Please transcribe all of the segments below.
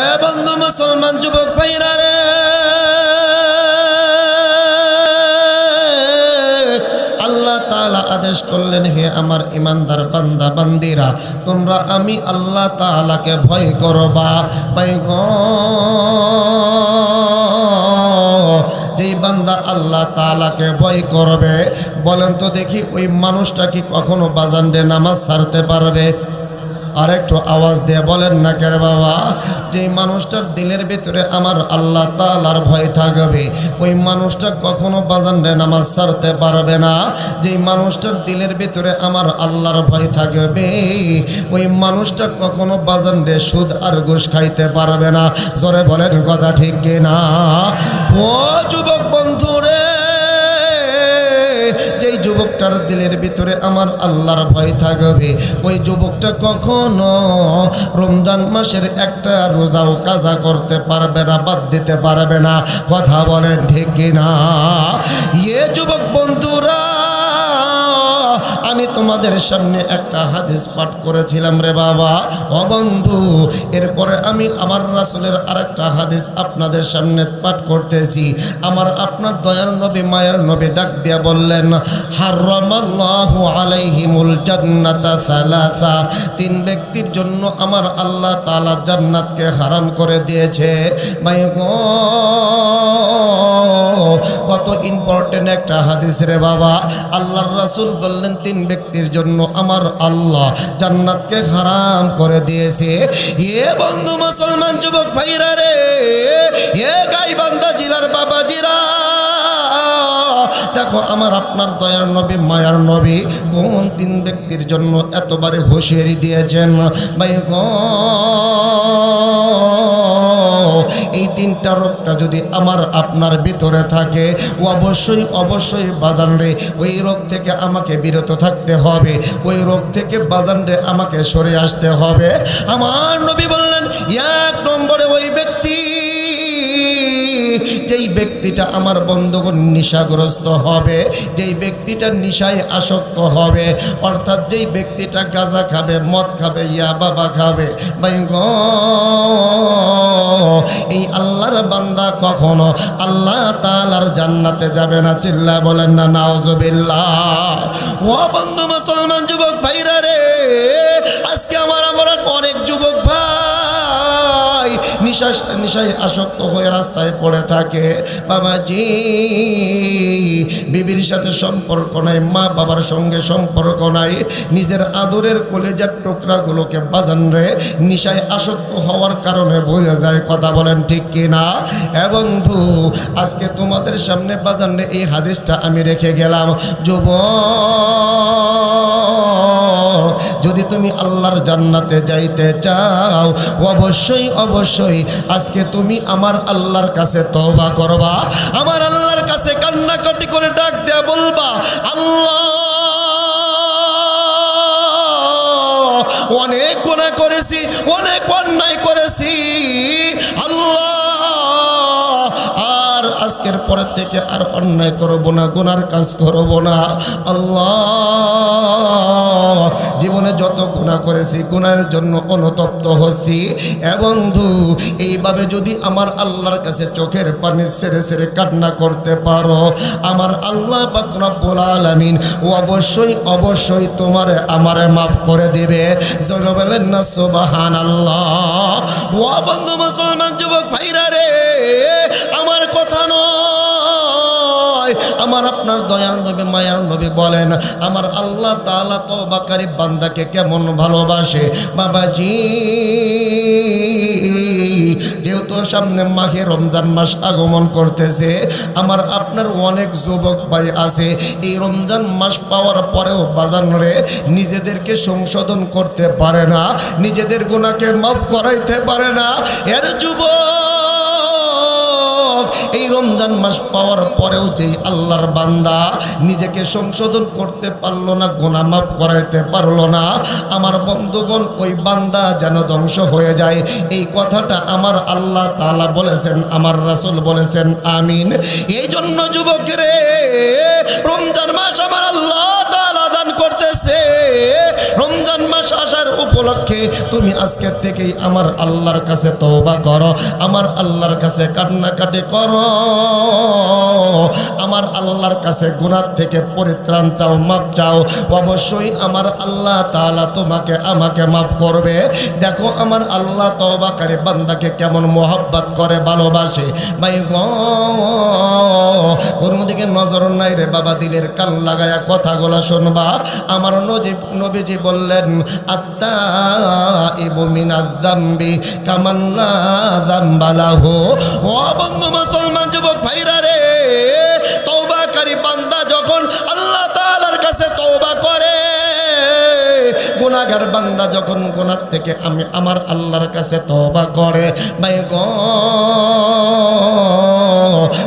এ বন্ধু মুসলমান যুবক ভাইরা রে, আল্লাহ তাআলা আদেশ করলেন, হে আমার ইমানদার বান্দা বান্দিরা, তোমরা আমি আল্লাহ তাআলাকে ভয় করবা। ভাই গো, যেই বান্দা আল্লাহ তাআলাকে ভয় করবে, বলেন তো দেখি ওই মানুষটা কি কখনো বাজানরে নামাজ ছাড়তে পারবে? আর একটু আওয়াজ দিয়ে বলেন না কেন বাবা। যেই মানুষটার দিলের ভিতরে আমার আল্লাহ তাআলার ভয় থাকবে, ওই মানুষটা কখনো বাজানরে নামাজ ছাড়তে পারবে না। যেই মানুষটার দিলের ভিতরে আমার আল্লাহর ভয় থাকবে, ওই মানুষটা কখনো বাজানরে সুদ আর ঘুষ খাইতে পারবে না। জোরে বলেন কথা ঠিক কিনা? ও যুবক বন্ধু রে, যেই যুবকটার দিলের ভিতরে আমার আল্লাহর ভয় থাকবে, ওই যুবকটা কখনো রমজান মাসের একটা রোজাও কাজা করতে পারবে না, বাদ দিতে পারবে না। কথা বলেন ঠিক কিনা? এ যুবক বন্ধুরা, আমি তোমাদের সামনে একটা হাদিস পাঠ করেছিলাম রে বাবা। ও বন্ধু, এরপরে আমি আমার রাসূলের আরেকটা হাদিস আপনাদের সামনে পাঠ করতেছি। আমার আপনার দয়ার নবী মায়ের নবী ডাক দিয়া বললেন, হারামাল্লাহু আলাইহিমুল জান্নাতা সালাসা, তিন ব্যক্তির জন্য আমার আল্লাহ তাআলা জান্নাতকে হারাম করে দিয়েছে। ভাই গো, কত ইম্পর্টেন্ট একটা হাদিস রে বাবা। আল্লাহর রাসূল বললেন, তিন ব্যক্তির জন্য আমার আল্লাহ জান্নাতকে হারাম করে দিয়েছে। এ বন্ধু মুসলমান যুবক ভাইরা রে, এ গাইবান্ধা জেলার বাবাজিরা, দেখো আমার আপনার দয়ার নবী মায়ার নবী কোন তিন ব্যক্তির জন্য এতবারে হুঁশিয়ারি দিয়েছেন। ভাই গো, এই তিনটা রোগটা যদি আমার আপনার ভিতরে থাকে, অবশ্যই অবশ্যই বাজান রে ওই রোগ থেকে আমাকে বিরত থাকতে হবে, ওই রোগ থেকে বাজান রে আমাকে সরে আসতে হবে। আমার নবী বললেন, এক নম্বরে ওই ব্যক্তি, যেই ব্যক্তিটা আমার বন্ধুগণ নেশাগ্রস্ত হবে, যেই ব্যক্তিটা নেশায় আসক্ত হবে, অর্থাৎ যেই ব্যক্তিটা গাঁজা খাবে, মদ খাবে, ইয়া বাবা খাবে, ভাই গো, এই আল্লাহর বান্দা কখনো আল্লাহ তাআলার জান্নাতে যাবে না। চিল্লা বলেন না নাউজুবিল্লাহ। ও বন্ধু মুসলমান যুবক ভাইরা রে, আজকে আমার অনেক যুবক ভাই নেশায় আসক্ত হয়ে রাস্তায় পড়ে থাকে। বাবাজি, বিবির সাথে সম্পর্ক নাই, মা বাবার সঙ্গে সম্পর্ক নাই, নিজের আদরের কলেজার টুকরাগুলোকে বাজান রে নেশায় আসক্ত হওয়ার কারণে ভুলে যায়। কথা বলেন ঠিক কিনা? এ বন্ধু, আজকে তোমাদের সামনে বাজান রে এই হাদিসটা আমি রেখে গেলাম। যুবক, যদি তুমি আল্লাহর জান্নাতে যাইতে চাও, অবশ্যই অবশ্যই আজকে তুমি আমার আল্লাহর কাছে তওবা করবা, আমার আল্লাহর কাছে কান্নাকাটি করে ডাক দেয়া বলবা, আল্লাহ অনেক গুনাহ করেছি, অনেক অন্যায় করেছি, আল্লাহ আর আজকের পরে থেকে আর অন্যায় করব না, গুনার কাজ করব না। আল্লাহ, জীবনে যত গুনাহ করেছি গুনাহের জন্য অনুতপ্ত হচ্ছি। এ বন্ধু, এইভাবে যদি আমার আল্লাহর কাছে চোখের পানি ছেড়ে ছেড়ে কান্না করতে পারো, আমার আল্লাহ পাক রব্বুল আলামিন অবশ্যই অবশ্যই তোমারে আমারে মাফ করে দিবে। জোরে বলেন না সুবহানাল্লাহ। ও বন্ধু মুসলমান যুবক ভাইরা রে, আমার কথা নয়, আমার আপনার দয়ার নবী মায়ার নবী বলেন, আমার আল্লাহ তাআলা তওবাকারী বান্দাকে কেমন ভালোবাসে। বাবাজি, যেহেতু সামনে মাহে রমজান মাস আগমন করতেছে, আমার আপনার অনেক যুবক ভাই আছে, এই রমজান মাস পাওয়ার পরেও বাজান রে নিজেদেরকে সংশোধন করতে পারে না, নিজেদের গুনাহকে মাফ করাইতে পারে না। এর যুবক, এই রমজান মাস পাওয়ার পরেও যেই আল্লাহর বান্দা নিজেকে সংশোধন করতে পারলো না, গুনাহ মাফ করাইতে পারলো না, আমার বন্ধুগণ ওই বান্দা যেন ধ্বংস হয়ে যায়। এই কথাটা আমার আল্লাহ তাআলা বলেছেন, আমার রাসূল বলেছেন, আমিন। এই জন্য যুবকরে, রমজান মাস আমার আল্লাহ তাআলা দান করতেছে, রমজান মাস আসা আসার উপলক্ষে তুমি আজকের থেকেই আমার আল্লাহর কাছে তওবা করো, আমার আল্লাহর কাছে কান্নাকাটি করো, আমার আল্লাহর কাছে গুনাহ থেকে পরিত্রাণ চাও, মাফ চাও। অবশ্যই আমার আল্লাহ তাআলা তোমাকে আমাকে মাফ করবে। দেখো আমার আল্লাহ তওবাকারী বান্দাকে কেমন মোহাব্বত করে, ভালোবাসে। ভাই গো, কোনো দিকে নজর নাই রে বাবা, দিলের কান লাগায়া কথাগুলো শুনবা। আমার নবীজি বললেন, আত্তাইবু মিনাজ যামবি কামান লা যামবা লাহু। ও বন্ধু মুসলমান যুবক ভাইরা রে, তওবাকারী বান্দা যখন আল্লাহ তাআলার কাছে তওবা করে, গুনাহগার বান্দা যখন গুনাহ থেকে আমার আল্লাহর কাছে তওবা করে, ভাই গো,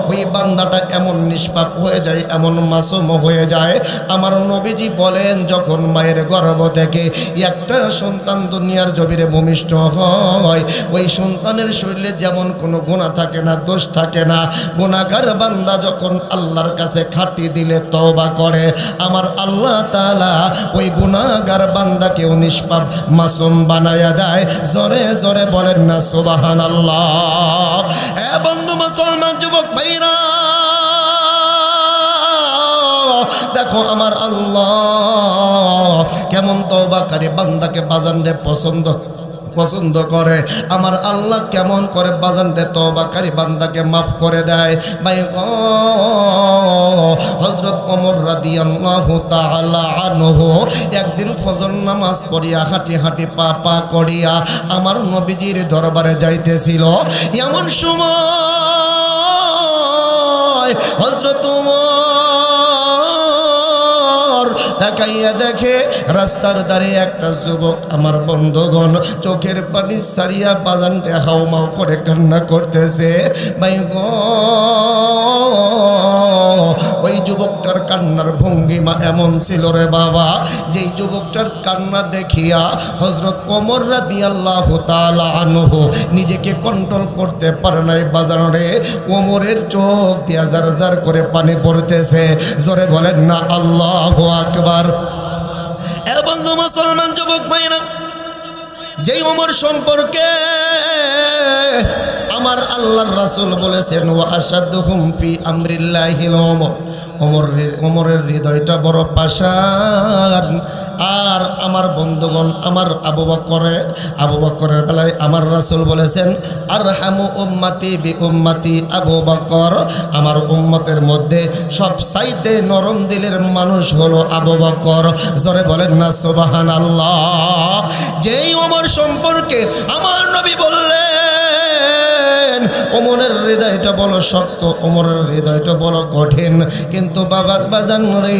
ওই বান্দাটা এমন নিষ্পাপ হয়ে যায়, এমন মাসুম হয়ে যায়। আমার নবীজি বলেন, যখন মায়ের গর্ভ থেকে একটা সন্তান দুনিয়ার জমিনে ভূমিষ্ঠ হয়, ওই সন্তানের শরীরে যেমন কোনো গুনাহ থাকে না, দোষ থাকে না। গুনাহগার বান্দা যখন আল্লাহর কাছে খাটি দিলে তওবা করে, আমার আল্লাহ তাআলা ওই গুনাহগার বান্দাকেও নিষ্পাপ মাসুম বানায়া দেয়। জোরে জোরে বলেন না সুবহানাল্লাহ। এ বন্ধু মুসলমান যুবক ভাইরা, দেখো আমার আল্লাহ কেমন তওবাকারী বান্দাকে বাজানরে পছন্দ করে। আমার আল্লাহ কেমন করে বাজানরে তওবাকারী বান্দাকে মাফ করে দেয়। ভাই গো, হযরত ওমর রাদিয়াল্লাহু তাআলা আনহু একদিন ফজর নামাজ পড়িয়া হাঁটি হাঁটি পা পা করিয়া আমার নবীজির দরবারে যাইতেছিল। এমন সময় হযরত তাকাইয়া দেখে রাস্তার ধারে একটা যুবক। আমার বন্ধুগণ, চোখের পানি সারিয়া বাজানটা হাউমাউ করে কান্না করতেছে। ভাই গো, ওই যুবকটার কান্নার ভঙ্গিমা এমন ছিল রে বাবা, যেই যুবকটার কান্না দেখিয়া হযরত ওমর রাদিয়াল্লাহু তাআলা আনহু নিজেকে কন্ট্রোল করতে পারে নাই। বাজান রে, ওমরের চোখ দিয়া জার জার করে পানি পড়তেছে। জোরে বলেন না আল্লাহু আকবার। এ বন্ধু মুসলমান যুবক ভাইরা, যেই ওমর সম্পর্কে আমার আল্লাহর রাসূল বলেছেন, ওয়া আশাদুহুম ফি আমরিল্লাহিল ওমর। ওমরের হৃদয়টা বড় পাষাণ। আর আমার বন্ধুগণ, আমার আবু বকরের বেলায় আমার রাসূল বলেছেন, আরহামু উম্মতি বি উম্মতি আবু বকর। আমার উম্মতের মধ্যে সবচাইতে নরম দিলের মানুষ হলো আবু বকর। জোরে বলেন না সুবহানাল্লাহ। যেই ওমর সম্পর্কে আমার নবী বললেন, ওমরের হৃদয়টা বড় শক্ত, ওমরের হৃদয়টা বড় কঠিন। কিন্তু বাবার বাজান রে,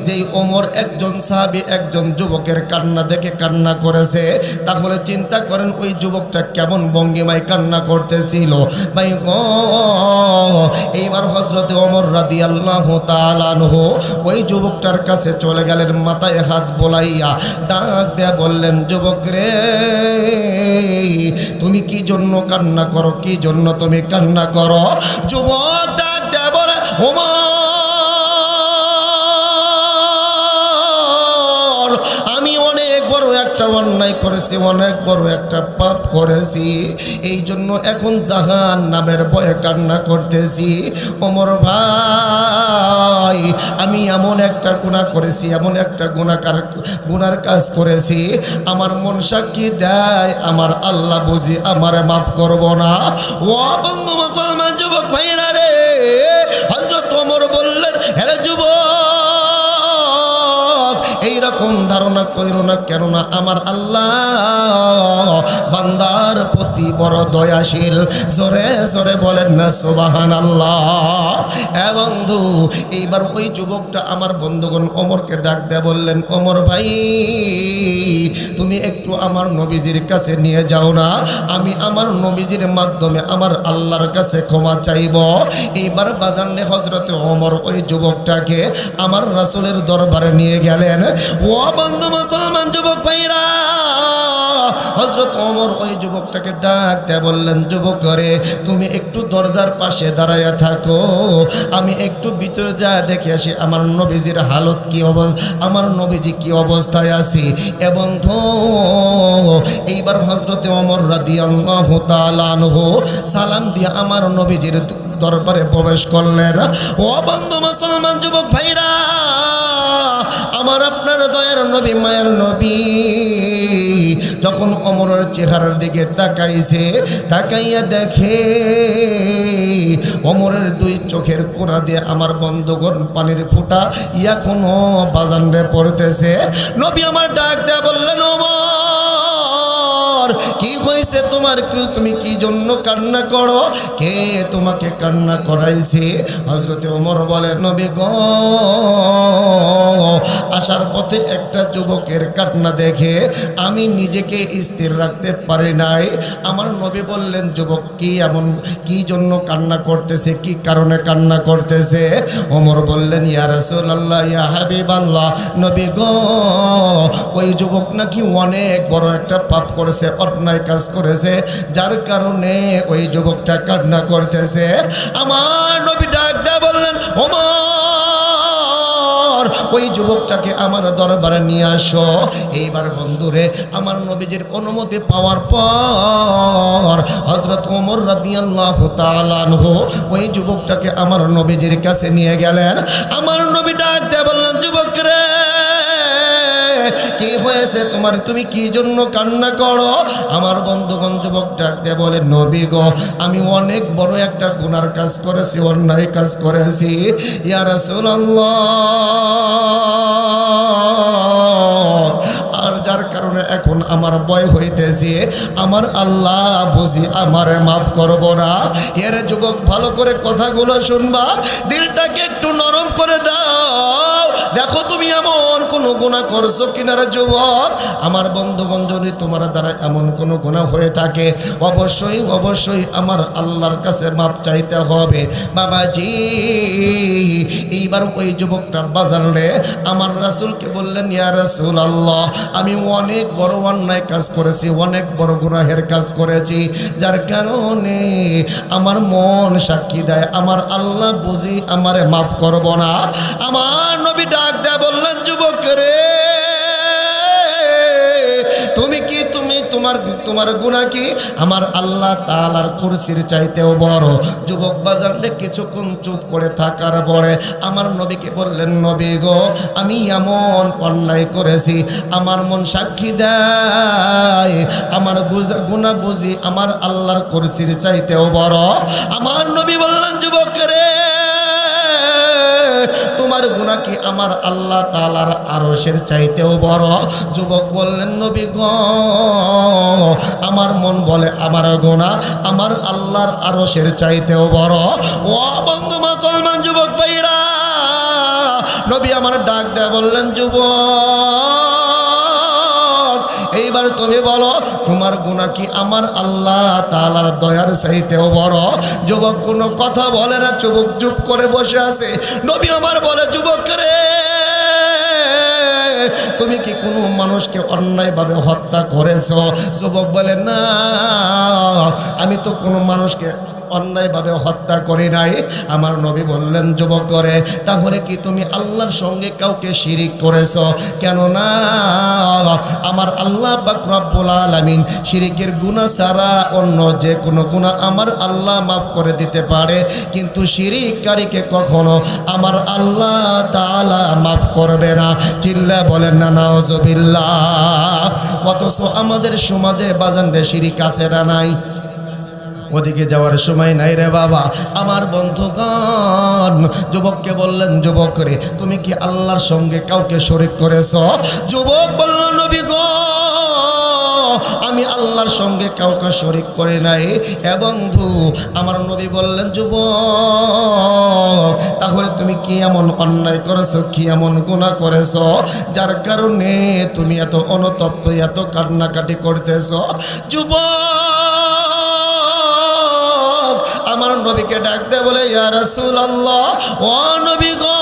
যেই ওমর একজন সাহাবী, একজন যুবকের কান্না দেখে কান্না করেছে, তাহলে চিন্তা করেন ওই যুবকটা কেমন ভঙ্গিমায় কান্না করতেছিল। ভাই গো, এইবার হযরত ওমর রাদিয়াল্লাহু তাআলা আনহু ওই যুবকটার কাছে চলে গেলেন, মাথায় হাত বোলাইয়া ডাক দেয়া বললেন, যুবক রে, তুমি কি জন্য কান্না করো, কি জন্য তুমি কান্না করো? যুবক ডাক দেয়া বলে, ওমর, আমি অনেক বড় একটা অন্যায় করেছি, অনেক বড় একটা পাপ করেছি, এই জন্য এখন জাহান্নামের ভয়ে কান্না করতেছি। ওমর ভাই, আমি এমন একটা গুনাহ করেছি, এমন একটা গুনার কাজ করেছি, আমার মন সাক্ষী দেয় আমার আল্লাহ বুঝি আমারে মাফ করব না। ও বন্ধু মুসলমান যুবক ভাইরা রে, হযরত ওমর বললেন, হে যুবক, এইরকম ধারণা কইরো না, কেননা আমার আল্লাহ বান্দার প্রতি বড় দয়াশীল। জোরে জোরে বলেন না সুবহানাল্লাহ। এ বন্ধু, এইবার ওই যুবকটা আমার বন্ধুগণ ওমরকে ডাক দেয়া বললেন, ওমর ভাই, তুমি একটু আমার নবীজির কাছে নিয়ে যাও না, আমি আমার নবীজির মাধ্যমে আমার আল্লাহর কাছে ক্ষমা চাইব। এইবার বাজানে হযরতে ওমর ওই যুবকটাকে আমার রাসূলের দরবারে নিয়ে গেলেন। ও বন্ধু মুসলমান যুবক ভাইরা, হযরত ওমর ওই যুবকটাকে ডাক দিয়ে বললেন, যুবক করে তুমি একটু দরজার পাশে দাঁড়ায়া থাকো, আমি একটু ভিতরে যা দেখে আসি আমার নবীজির হালত কি অবস্থা, আমার নবীজি কি অবস্থায় আছে। এবং এইবার হযরত ওমর রাদিয়াল্লাহু তাআলা আনহু সালাম দিয়ে আমার নবীজির দরবারে প্রবেশ করলেন। ও বন্ধু মুসলমান যুবক ভাইরা, আমার আপনার দয়ার নবী মায়ের নবী যখন ওমরের চেহারার দিকে তাকাইছে, তাকাইয়া দেখে ওমরের দুই চোখের কোণা দিয়ে আমার বন্ধুগণ পানির ফোঁটা এখনো বাজানরে পড়তেছে। নবী আমার ডাক দেয়া বললেন, ওমর কি হয়েছে তোমার, তুমি কি জন্য কান্না করো, কে তোমাকে কান্না করাইছে? হযরতে ওমর বলে, নবী গো, আসার পথে একটা যুবকের কান্না দেখে আমি নিজেকে স্থির রাখতে পারি নাই। আমার নবী বললেন, যুবক কি এমন কি জন্য কান্না করতেছে, কি কারণে কান্না করতেছে? ওমর বললেন, ইয়া রাসূলুল্লাহ, ইয়া হাবিবাল্লাহ, নবী গো, ওই যুবক নাকি অনেক বড় একটা পাপ করেছে, অন্যায় কাজ করেছে, যার কারণে ওই যুবকটা কান্না করতেছে। আমার নবী ডাক দেয়া বললেন, ওমর ওই যুবকটাকে আমার দরবারে নিয়ে আসো। এইবার বন্ধুরে আমার নবীজির অনুমতি পাওয়ার পর হযরত ওমর রাদিয়াল্লাহু তাআলা আনহু ওই যুবকটাকে আমার নবীজির কাছে নিয়ে গেলেন। আমার নবী ডাক দিয়ে বললেন, যুবক রে, কি হয়েছে তোমার, তুমি কি জন্য কান্না করো? আমার বন্ধুগণ যুবক ডাক দিয়ে বলে, নবী গো, আমি অনেক বড় একটা গুনার কাজ করেছি, অন্যায় কাজ করেছি। ইয়া রাসূলুল্লাহ, আর যার কারণে এখন আমার ভয় হইতেছে, আমার আল্লাহ বুঝি আমারে মাফ করব না। এর যুবক ভালো করে কথাগুলো শুনবা, দিলটাকে একটু নরম করে দাও, দেখো তুমি এমন কোন গুনাহ করছো কিনা রে যুবক। আমার বন্ধুগণ, যদি তোমার দ্বারা এমন কোন গুনাহ হয়ে থাকে, অবশ্যই অবশ্যই আমার আল্লাহর কাছে মাপ চাইতে হবে। বাবাজি, এইবার ওই যুবকটা বাজান রে আমার রাসূলকে বললেন, ইয়া রাসূলুল্লাহ, আমি অনেক বড় অন্যায় কাজ করেছি, অনেক বড় গুনাহের কাজ করেছি, যার কারণে আমার মন সাক্ষী দেয় আমার আল্লাহ বুঝি আমারে মাফ করব না। আমার নবী ডাক দেয়া বললেন, যুবক রে, তুমি কি তোমার গুনাহ কি আমার আল্লাহ তাআলার কুরসির চাইতেও বড়? যুবক বাজারে কিছুক্ষণ চুপ করে থাকার পরে আমার নবীকে বললেন, নবী গো, আমি এমন অন্যায় করেছি, আমার মন সাক্ষী দেয় আমার গুনাহ বুঝি আমার আল্লাহর কুরসির চাইতেও বড়। আমার নবী বললেন, যুবক রে, তোমার গুনাহ কি আমার আল্লাহ তাআলার আরশের চাইতেও বড়? যুবক বললেন, নবী গো, আমার মন বলে আমার গুনাহ আমার আল্লাহর আরশের চাইতেও বড়। ও বন্ধু মুসলমান যুবক ভাইরা, নবী আমার ডাক দেয়া বললেন, যুবক, এইবার তুমি বলো, তোমার গুনাহ কি আমার আল্লাহ তাআলার দয়ার চাইতেও বড়? যুবক কোনো কথা বলে না, যুবক চুপ করে বসে আছে। নবী আমার বলে, যুবক রে, তুমি কি কোনো মানুষকে অন্যায়ভাবে হত্যা করেছো? যুবক বলে, না, আমি তো কোনো মানুষকে অন্যায়ভাবে হত্যা করি নাই। আমার নবী বললেন, যুবক করে, তাহলে কি তুমি আল্লাহর সঙ্গে কাউকে শিরিক করেছো? কেননা আমার আল্লাহ পাক রব্বুল আলামিন শিরিকের গুনাহ ছাড়া অন্য যে কোনো গুনাহ আমার আল্লাহ মাফ করে দিতে পারে, কিন্তু শিরিককারীকে কখনো আমার আল্লাহ তাআলা মাফ করবে না। চিল্লা বলেন না নাউজুবিল্লাহ। অথচ আমাদের সমাজে বাজানরে শিরিক আছে না নাই? ওদিকে যাওয়ার সময় নাই রে বাবা। আমার বন্ধুগণ যুবককে বললেন, যুবক রে, তুমি কি আল্লাহর সঙ্গে কাউকে শরীক করেছ? যুবক বলল, নবী গো, আমি আল্লাহর সঙ্গে কাউকে শরীক করি নাই। এ বন্ধু, আমার নবী বললেন, যুবক, তাহলে তুমি কি এমন অন্যায় করেছো, কি এমন গুনাহ করেছো যার কারণে তুমি এত অনুতপ্ত, এত কান্নাকাটি করতেছ? যুবক আমার নবীকে ডাক দে বলে, ইয়া রাসূলুল্লাহ, ও নবী গো,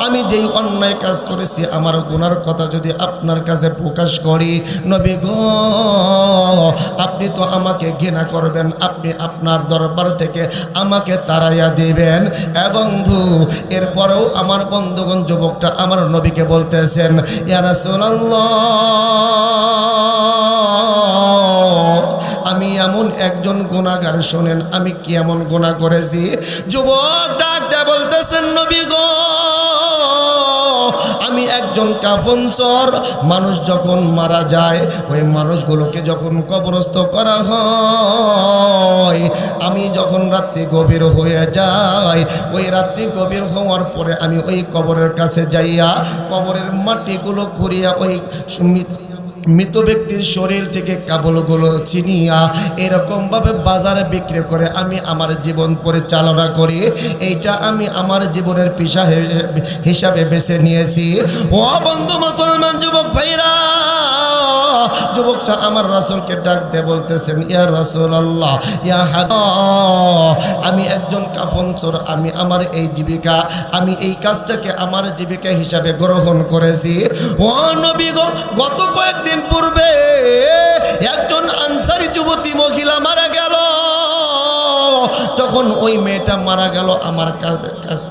আমি আমি যেই অন্যায় কাজ করেছি আমার গুনার কথা যদি আপনার কাছে প্রকাশ করি, নবী গো আপনি তো আমাকে ঘৃণা করবেন, আপনি আপনার দরবার থেকে আমাকে তাড়াইয়া দিবেন। বন্ধু এরপরেও আমার বন্ধুগণ যুবকটা আমার নবীকে বলতেছেন, ইয়া রাসূলুল্লাহ আমি এমন একজন গুনাহগার, শোনেন আমি কি এমন গুনাহ করেছি। যুবক ডাক দিয়ে বলতেছেন, নবী গো আমি একজন কাফনচোর। মানুষ যখন মারা যায় ওই মানুষগুলোকে যখন কবরস্থ করা হয়, আমি যখন রাত্রি গভীর হয়ে যায়, ওই রাত্রি গভীর হওয়ার পরে আমি ওই কবরের কাছে যাইয়া কবরের মাটিগুলো খুঁড়িয়া ওই মৃত ব্যক্তির শরীর থেকে কাবলগুলো চিনিয়া এরকমভাবে বাজারে বিক্রি করে আমি আমার জীবন পরিচালনা করি। এইটা আমি আমার জীবনের পেশা হিসাবে বেছে নিয়েছি। ও বন্ধু মুসলমান যুবক ভাইরা, যুবকটা আমার রাসূলকে ডাক দিয়ে বলতেছেন, ইয়া রাসূলুল্লাহ ইয়া হাবিব আমি একজন কাফনচোর, আমি আমার এই জীবিকা, আমি এই কাজটাকে আমার জীবিকা হিসাবে গ্রহণ করেছি। ও নবী গো গত কয়েকদিন পূর্বে একজন আনসারী যুবতী মহিলা মারা গেল। যখন ওই মেয়েটা মারা গেল আমার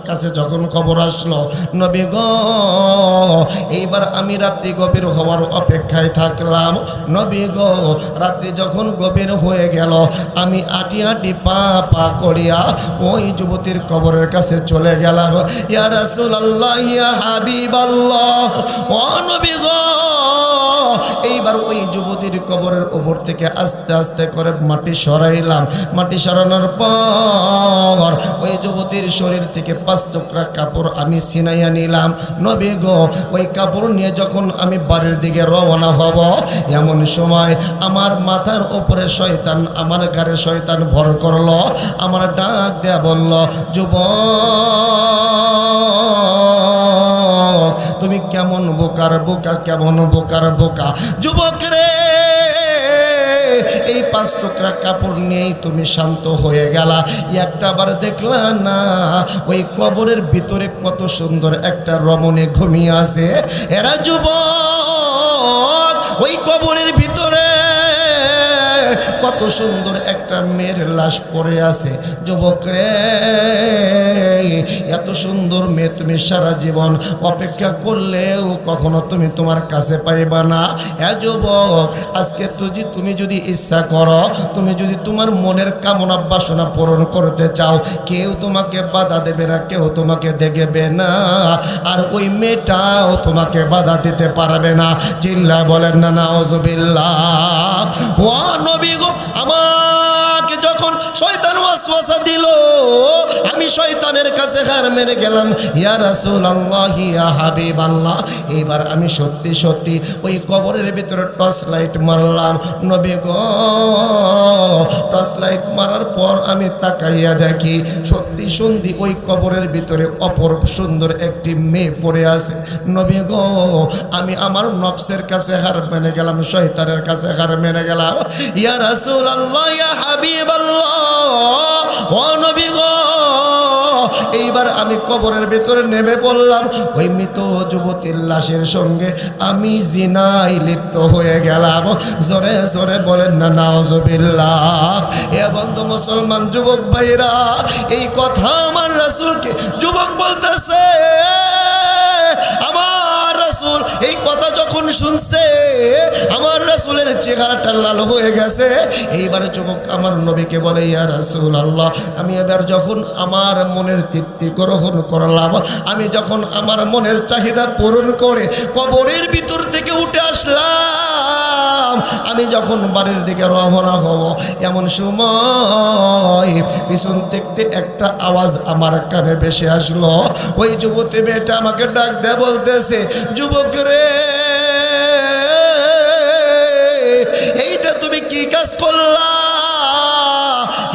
কাছে যখন খবর আসলো, নবী গো এইবার আমি রাত্রি গভীর হওয়ার অপেক্ষায় থাকলাম। নবী গো রাত্রি যখন গভীর হয়ে গেল আমি আটি আটি পা পা করিয়া ওই যুবতীর কবরের কাছে চলে গেলাম। ইয়া রাসূলুল্লাহ ইয়া হাবিবাল্লাহ ও নবী গো এইবার ওই যুবতীর কবরের উপর থেকে আস্তে আস্তে করে মাটি সরাইলাম। মাটি সরানোর পর ওই যুবতীর শরীর থেকে 5 টুকরা কাপড় আমি ছিনাইয়া নিলাম। নবী গো ওই কাপড় নিয়ে যখন আমি বাড়ির দিকে রওনা হব, এমন সময় আমার মাথার উপরে শয়তান, আমার ঘাড়ে শয়তান ভর করলো। আমার ডাক দেয়া বলল, যুবক তুমি কেমন বোকার বোকা, কেমন বোকার বোকা। যুবক রে এই 5 টুকরা কাপড় নিয়েই তুমি শান্ত হয়ে গেলা, একটা বার দেখলা না ওই কবরের ভিতরে কত সুন্দর একটা রমণী ঘুমিয়ে আছে। এরা যুবক ওই কবরের ভিতরে কত সুন্দর একটা মেয়ের লাশ পড়ে আছে। যুবক রে এত সুন্দর মেয়ে তুমি সারা জীবন অপেক্ষা করলেও কখনো তুমি তোমার কাছে পাইবা না। যুবক আজকে তুমি যদি ইচ্ছা করো, তুমি যদি তোমার মনের কামনা বাসনা পূরণ করতে চাও, কেউ তোমাকে বাধা দেবে না, কেউ তোমাকে দেখবে না, আর ওই মেয়েটাও তোমাকে বাধা দিতে পারবে না। চিল্লায় বলেন না নাউজুবিল্লাহ। ও নবী গো আমাকে যখন শয়তান ওয়াসওয়াসা দিল, আমি শয়তানের কাছে হার মেনে গেলাম। ইয়া রাসূলুল্লাহ ইয়া হাবিবাল্লাহ এইবার আমি সত্যি সত্যি ওই কবরের ভিতরে টর্চ লাইট মারলাম। নবী গো টর্চ লাইট মারার পর আমি তাকাইয়া দেখি সত্যি সন্ধি ওই কবরের ভিতরে অপরূপ সুন্দর একটি মেয়ে পড়ে আছে। নবী গো আমি আমার নফসের কাছে হার মেনে গেলাম, শয়তানের কাছে হার মেনে গেলাম। ইয়া রাসূলুল্লাহ ইয়া হাবিবাল্লাহ ও নবী গো এইবার আমি কবরের ভিতরে নেমে পড়লাম। ওই মৃত যুবতীর লাশের সঙ্গে আমি জিনায় লিপ্ত হয়ে গেলাম। জোরে জোরে বলেন না নাউজুবিল্লাহ। এ বন্ধু মুসলমান যুবক ভাইরা, এই কথা আমার রাসূলকে যুবক বলতেছে। আমার রাসূল এই কথা যখন শুনছে আমার রাসূলের চেহারাটা লাল হয়ে গেছে। এইবার যুবক আমার নবীকে বলে, ইয়া রাসূলুল্লাহ আমি এবার যখন আমার মনের তৃপ্তি গ্রহণ করলাম, আমি যখন আমার মনের চাহিদা পূরণ করে কবরের ভিতর থেকে উঠে আসলাম, আমি যখন বাড়ির দিকে রওনা হব, এমন সময় পিছন থেকে একটা আওয়াজ আমার কানে ভেসে আসলো। ওই যুবতী মেয়েটা আমাকে ডাক দিয়ে বলতেছে, যুবক রে এইটা তুমি কি কাজ করলা?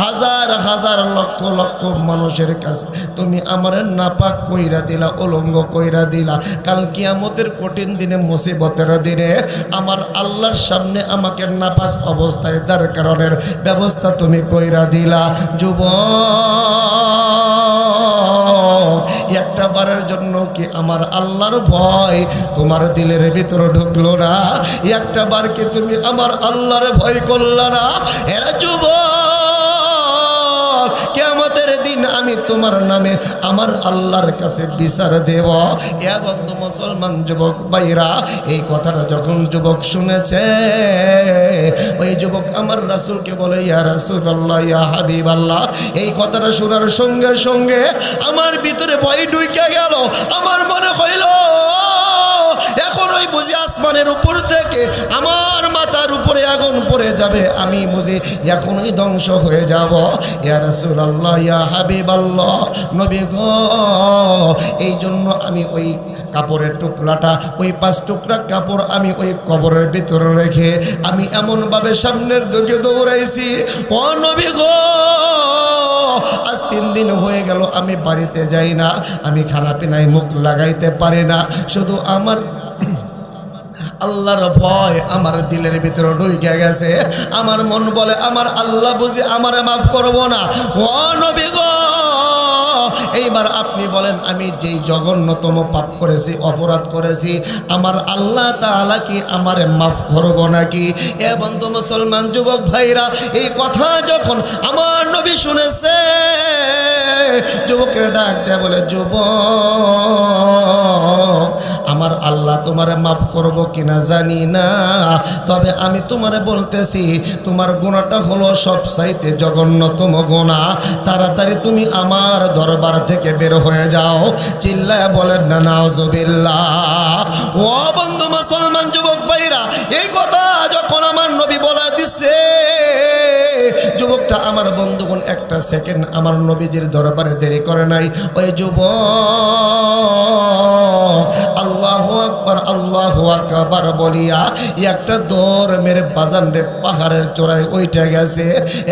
হাজার হাজার লক্ষ লক্ষ মানুষের কাছে তুমি আমার নাপাক কইরা দিলা, উলঙ্গ কইরা দিলা। কাল কিয়ামতের কঠিন দিনে, মুসিবতের দিনে আমার আল্লাহর সামনে আমাকে নাপাক অবস্থায় দাঁড় করানোর ব্যবস্থা তুমি কইরা দিলা। যুবক একটা বারের জন্য কি আমার আল্লাহর ভয় তোমার দিলের ভিতরে ঢুকলো না? একটা বার কি তুমি আমার আল্লাহর ভয় করলা না? এরা যুবক, কিয়ামতের দিন আমি তোমার নামে আমার আল্লাহর কাছে বিচার দেব। এ বন্ধু মুসলমান যুবক ভাইরা, এই কথাটা যখন যুবক শুনেছে, ওই যুবক আমার রাসূলকে বলে, ইয়া রাসূলুল্লাহ, ইয়া হাবিবাল্লাহ, এই কথাটা শোনার সঙ্গে সঙ্গে আমার ভিতরে ভয় ঢুকে গেল। আমার মনে হইল এখন ওই বুঝি আসমানের উপর থেকে আমার মাথার উপরে আগুন পড়ে যাবে, আমি বুঝি এখনই ধ্বংস হয়ে যাব। ইয়া রাসূলুল্লাহ, ইয়া হাবিবাল্লাহ, নবী গো, এই জন্য আমি ওই কাপড়ের টুকরাটা, ওই 5 টুকরা কাপড় আমি ওই কবরের ভিতরে রেখে আমি এমনভাবে সামনের দিকে দৌড়াইছি। ও নবী গো, আজ 3 দিন হয়ে গেল আমি বাড়িতে যাই না, আমি খানা পিনায় মুখ লাগাইতে পারি না। শুধু আমার আল্লাহর ভয় আমার দিলের ভিতরে ঢুকে গেছে। আমার মন বলে আমার আল্লাহ বুঝি আমারে মাফ করবো না। ও নবী গো, এইবার আপনি বলেন আমি যেই জঘন্যতম পাপ করেছি, অপরাধ করেছি, আমার আল্লাহ তাআলা কি আমারে মাফ করবো নাকি? এ বন্ধু মুসলমান যুবক ভাইরা, এই কথা যখন আমার নবী শুনেছে, যুবকের ডাক দেয়া বলে, যুবক, আমার আল্লাহ তোমারে মাফ করবো কিনা জানি না, তবে আমি তোমারে বলতেছি তোমার গুনাহটা হলো সবচাইতে জঘন্যতম গুনাহ। তাড়াতাড়ি তুমি আমার দরবার থেকে বের হয়ে যাও। চিল্লায় বলেন না নাউজুবিল্লাহ। ও বন্ধু মুসলমান যুবক ভাইরা, এই কথা যখন আমার নবী বলা দিচ্ছে, যুবকটা আমার বন্ধুগণ একটা সেকেন্ড আমার নবীজির দরবারে দেরি করে নাই। ওই যুবক আল্লাহু আকবার, আল্লাহু আকবার বলিয়া একটা দৌড় মেরে বাজানরে পাহাড়ের চূড়ায় উঠে গেছে।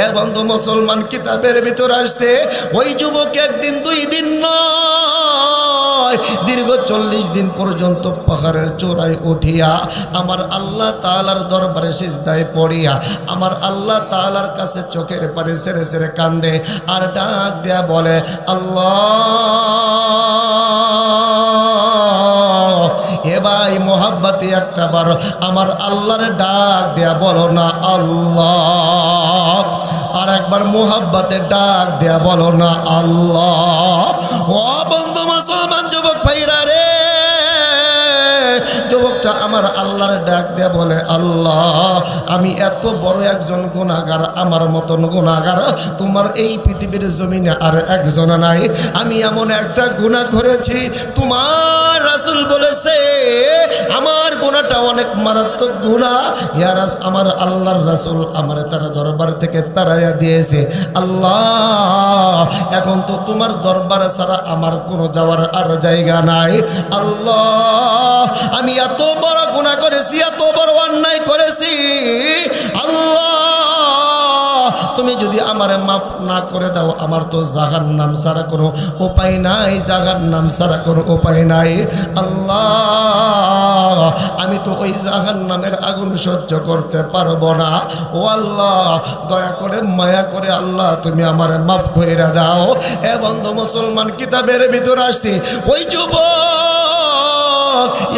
এ বন্ধু মুসলমান কিতাবের ভিতর আসছে, ওই যুবক একদিন 2 দিন নয়, দীর্ঘ 40 দিন পর্যন্ত পাহাড়ের চূড়ায় উঠিয়া আমার আল্লাহ তাআলার দরবারে সিজদায় পড়িয়া আমার আল্লাহ তাআলার কাছে চোখের পানি ছেড়ে ছেড়ে কান্দে আর ডাক দেয়া বলে, আল্লাহ। এ ভাই মোহাব্বতে একটা বার আমার আল্লাহর ডাক দেয়া বলো না আল্লাহ। আর একবার মোহাব্বতে ডাক দেয়া বলো না আল্লাহ। ও বন্ধু মুসলমান যুবক ভাইরা রে, যুবকটা আমার আল্লাহর ডাক দেয়া বলে, আল্লাহ, আমি এত বড় একজন গুনাহগার, আমার মতন গুনাহগার তোমার এই পৃথিবীর জমিনে আর একজন নাই। আমি এমন একটা গুনাহ করেছি, তোমার রাসূল বলেছে আমার গুনাহটা অনেক মারাত্মক গুনাহ। ইয়া রাসূল, আমার আল্লাহর রাসূল আমার তার দরবার থেকে তাড়াইয়া দিয়েছে। আল্লাহ, এখন তো তোমার দরবার ছাড়া আমার কোনো যাওয়ার আর জায়গা নাই। আল্লাহ, আমি এত বড় গুনাহ করেছি, এত বড় অন্যায় করেছি, আল্লাহ তুমি যদি আমারে মাফ না করে দাও, আমার তো জাহান্নাম ছাড়া কোনো উপায় নাই, জাহান্নাম ছাড়া কোনো উপায় নাই। আল্লাহ, আমি তো ওই জাহান্নামের আগুন সহ্য করতে পারবো না। ও আল্লাহ, দয়া করে মায়া করে আল্লাহ তুমি আমারে মাফ করে দাও। এ বন্ধু মুসলমান কিতাবের ভিতর আসছি, ওই যুবক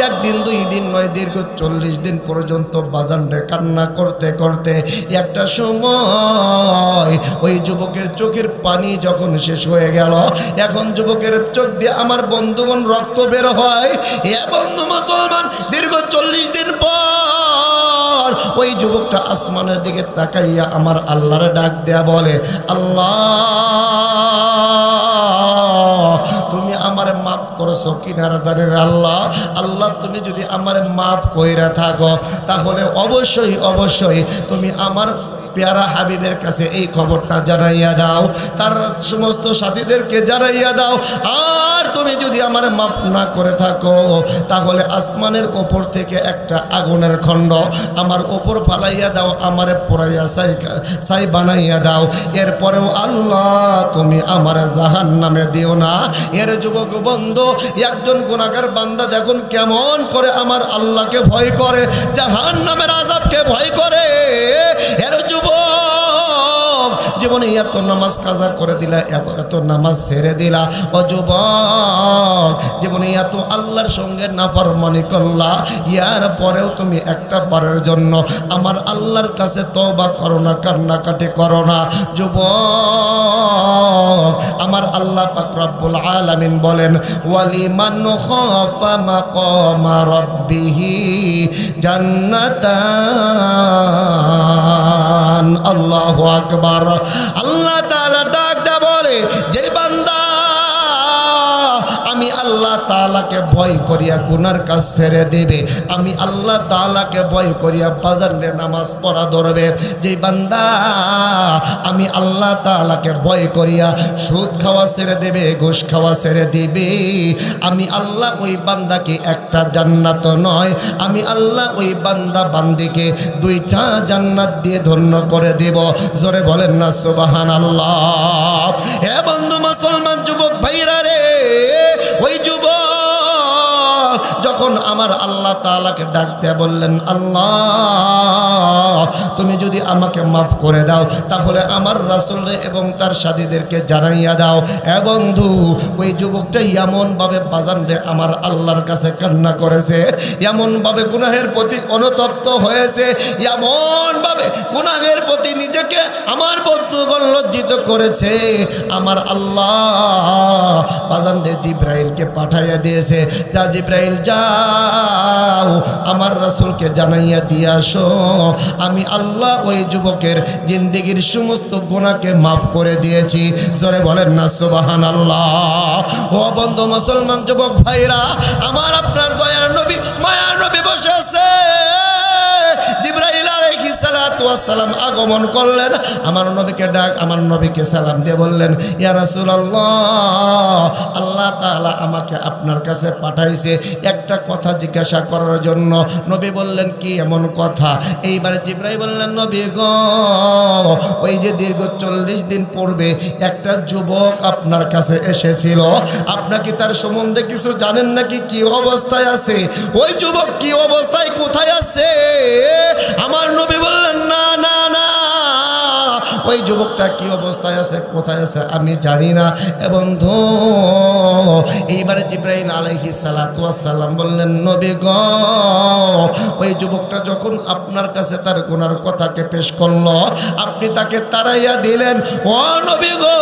একদিন 2 দিন নয়, দীর্ঘ 40 দিন পর্যন্ত বাজানরে কান্না করতে করতে একটা সময় ওই যুবকের চোখের পানি যখন শেষ হয়ে গেল, এখন যুবকের চোখ দিয়ে আমার বন্ধুগণ রক্ত বের হয়। এ বন্ধু মুসলমান, দীর্ঘ 40 দিন পর ওই যুবকটা আসমানের দিকে তাকাইয়া আমার আল্লাহর ডাক দেয়া বলে, আল্লাহ, তুমি আমারে মাফ করছো কিনারা জানেন আল্লাহ। আল্লাহ, তুমি যদি আমারে মাফ কইরা থাকো, তাহলে অবশ্যই অবশ্যই তুমি আমার প্যারা হাবিবের কাছে এই খবরটা জানাইয়া দাও, তার সমস্ত সাথীদেরকে জানাইয়া দাও। আর তুমি যদি আমার মাফ না করে থাকো, তাহলে আসমানের ওপর থেকে একটা আগুনের খণ্ড আমার ওপর ফালাইয়া দাও, আমারে পোড়াইয়া ছাই বানাইয়া দাও। এরপরেও আল্লাহ তুমি আমার জাহান্নামে দিও না। এর যুবক বন্ধু, একজন গুনাহগার বান্দা দেখুন কেমন করে আমার আল্লাহকে ভয় করে, জাহান্নামের আযাবকে ভয় করে। এর যুবক জীবনে এত নামাজ কাজা করে দিলা, এত নামাজ ছেড়ে দিলা। ও যুবক, জীবনে এত আল্লাহর সঙ্গে নাফরমানি করলা, ইয়ার পরেও তুমি একটা বারের জন্য আমার আল্লাহর কাছে তওবা করো না, কান্নাকাটি করো না। যুবক, আমার আল্লাহ পাক রব্বুল আলামিন বলেন, ওয়ালিমান খাফা মাকামা রাব্বিহি জান্নাতান। আল্লাহু আকবার। আল্লাহ তাআলা ডাক দেয়া বলে, যে বান্দা আমি আল্লাহ তাআলাকে ভয় করিয়া গুনার কাজ ছেড়ে দেবে, আমি আল্লাহ তাআলাকে ভয় করিয়া বাজারে নামাজ পড়া ধরবে, যে বান্দা আমি আল্লাহ তাআলাকে ভয় করিয়া সুদ খাওয়া ছেড়ে দেবে, ঘুষ খাওয়া ছেড়ে দিবে, আমি আল্লাহ ওই বান্দাকে একটা জান্নাত নয়, আমি আল্লাহ ওই বান্দা বান্দিকে দুইটা জান্নাত দিয়ে ধন্য করে দেব। জোরে বলেন না সুবহানাল্লাহ। হে বন্ধু মুসলমান যুবক ভাইরা রে, ওই যুবক যখন আমার আল্লাহ তাআলাকে ডাক দিয়ে বললেন, আল্লাহ তুমি যদি আমাকে মাফ করে দাও তাহলে আমার রাসূলরে এবং তার সাথীদেরকে জানাইয়া দাও। এ বন্ধু, ওই যুবকটা এমন ভাবে বাজান রে আমার আল্লাহর কাছে কান্না করেছে, এমন ভাবে গুনাহের প্রতি অনুতপ্ত হয়েছে, এমন ভাবে গুনাহের প্রতি নিজেকে আমার বন্ধুগণ লজ্জিত করেছে। আমার আল্লাহ বাজান রে জিব্রাইলকে পাঠাইয়া দিয়েছে, যা জিব্রাইল যাও আমার রাসূলকে জানাইয়া দিয়ে আসো, আমি আল্লাহ ওই যুবকের জিন্দেগির সমস্ত গুনাহকে মাফ করে দিয়েছি। জোরে বলেন না সুবহানাল্লাহ। ও বন্ধু মুসলমান যুবক ভাইরা, আমার আপনার দয়ার নবী মায়ার নবী বসে আছে, জিব্রাইল আলাইহিস সালাতু ওয়াস সালাম আগমন করলেন, আমার নবীকে ডাক, আমার নবীকে সালাম দিয়ে বললেন, ইয়া রাসূলুল্লাহ, আল্লাহ তাআলা আমাকে আপনার কাছে পাঠাইছে একটা কথা জিজ্ঞাসা করার জন্য। নবী বললেন, কি এমন কথা? এইবারে জিব্রাইল বললেন, নবী গো, ওই যে দীর্ঘ 40 দিন পূর্বে একটা যুবক আপনার কাছে এসেছিল, আপনাকে তার সম্বন্ধে কিছু জানেন নাকি? কি অবস্থায় আছে ওই যুবক, কি অবস্থায় কোথায় আছে? আমার নবী বললেন, না না না, ওই যুবকটা কি অবস্থায় আছে, কোথায় আছে আমি জানি না। এবং এইবারে জিব্রাইল আলাইহিস সালাতু ওয়াস সালাম বললেন, নবী গো, ওই যুবকটা যখন আপনার কাছে তার গুনার কথাকে পেশ করলো, আপনি তাকে তাড়াইয়া দিলেন। ও নবী গো,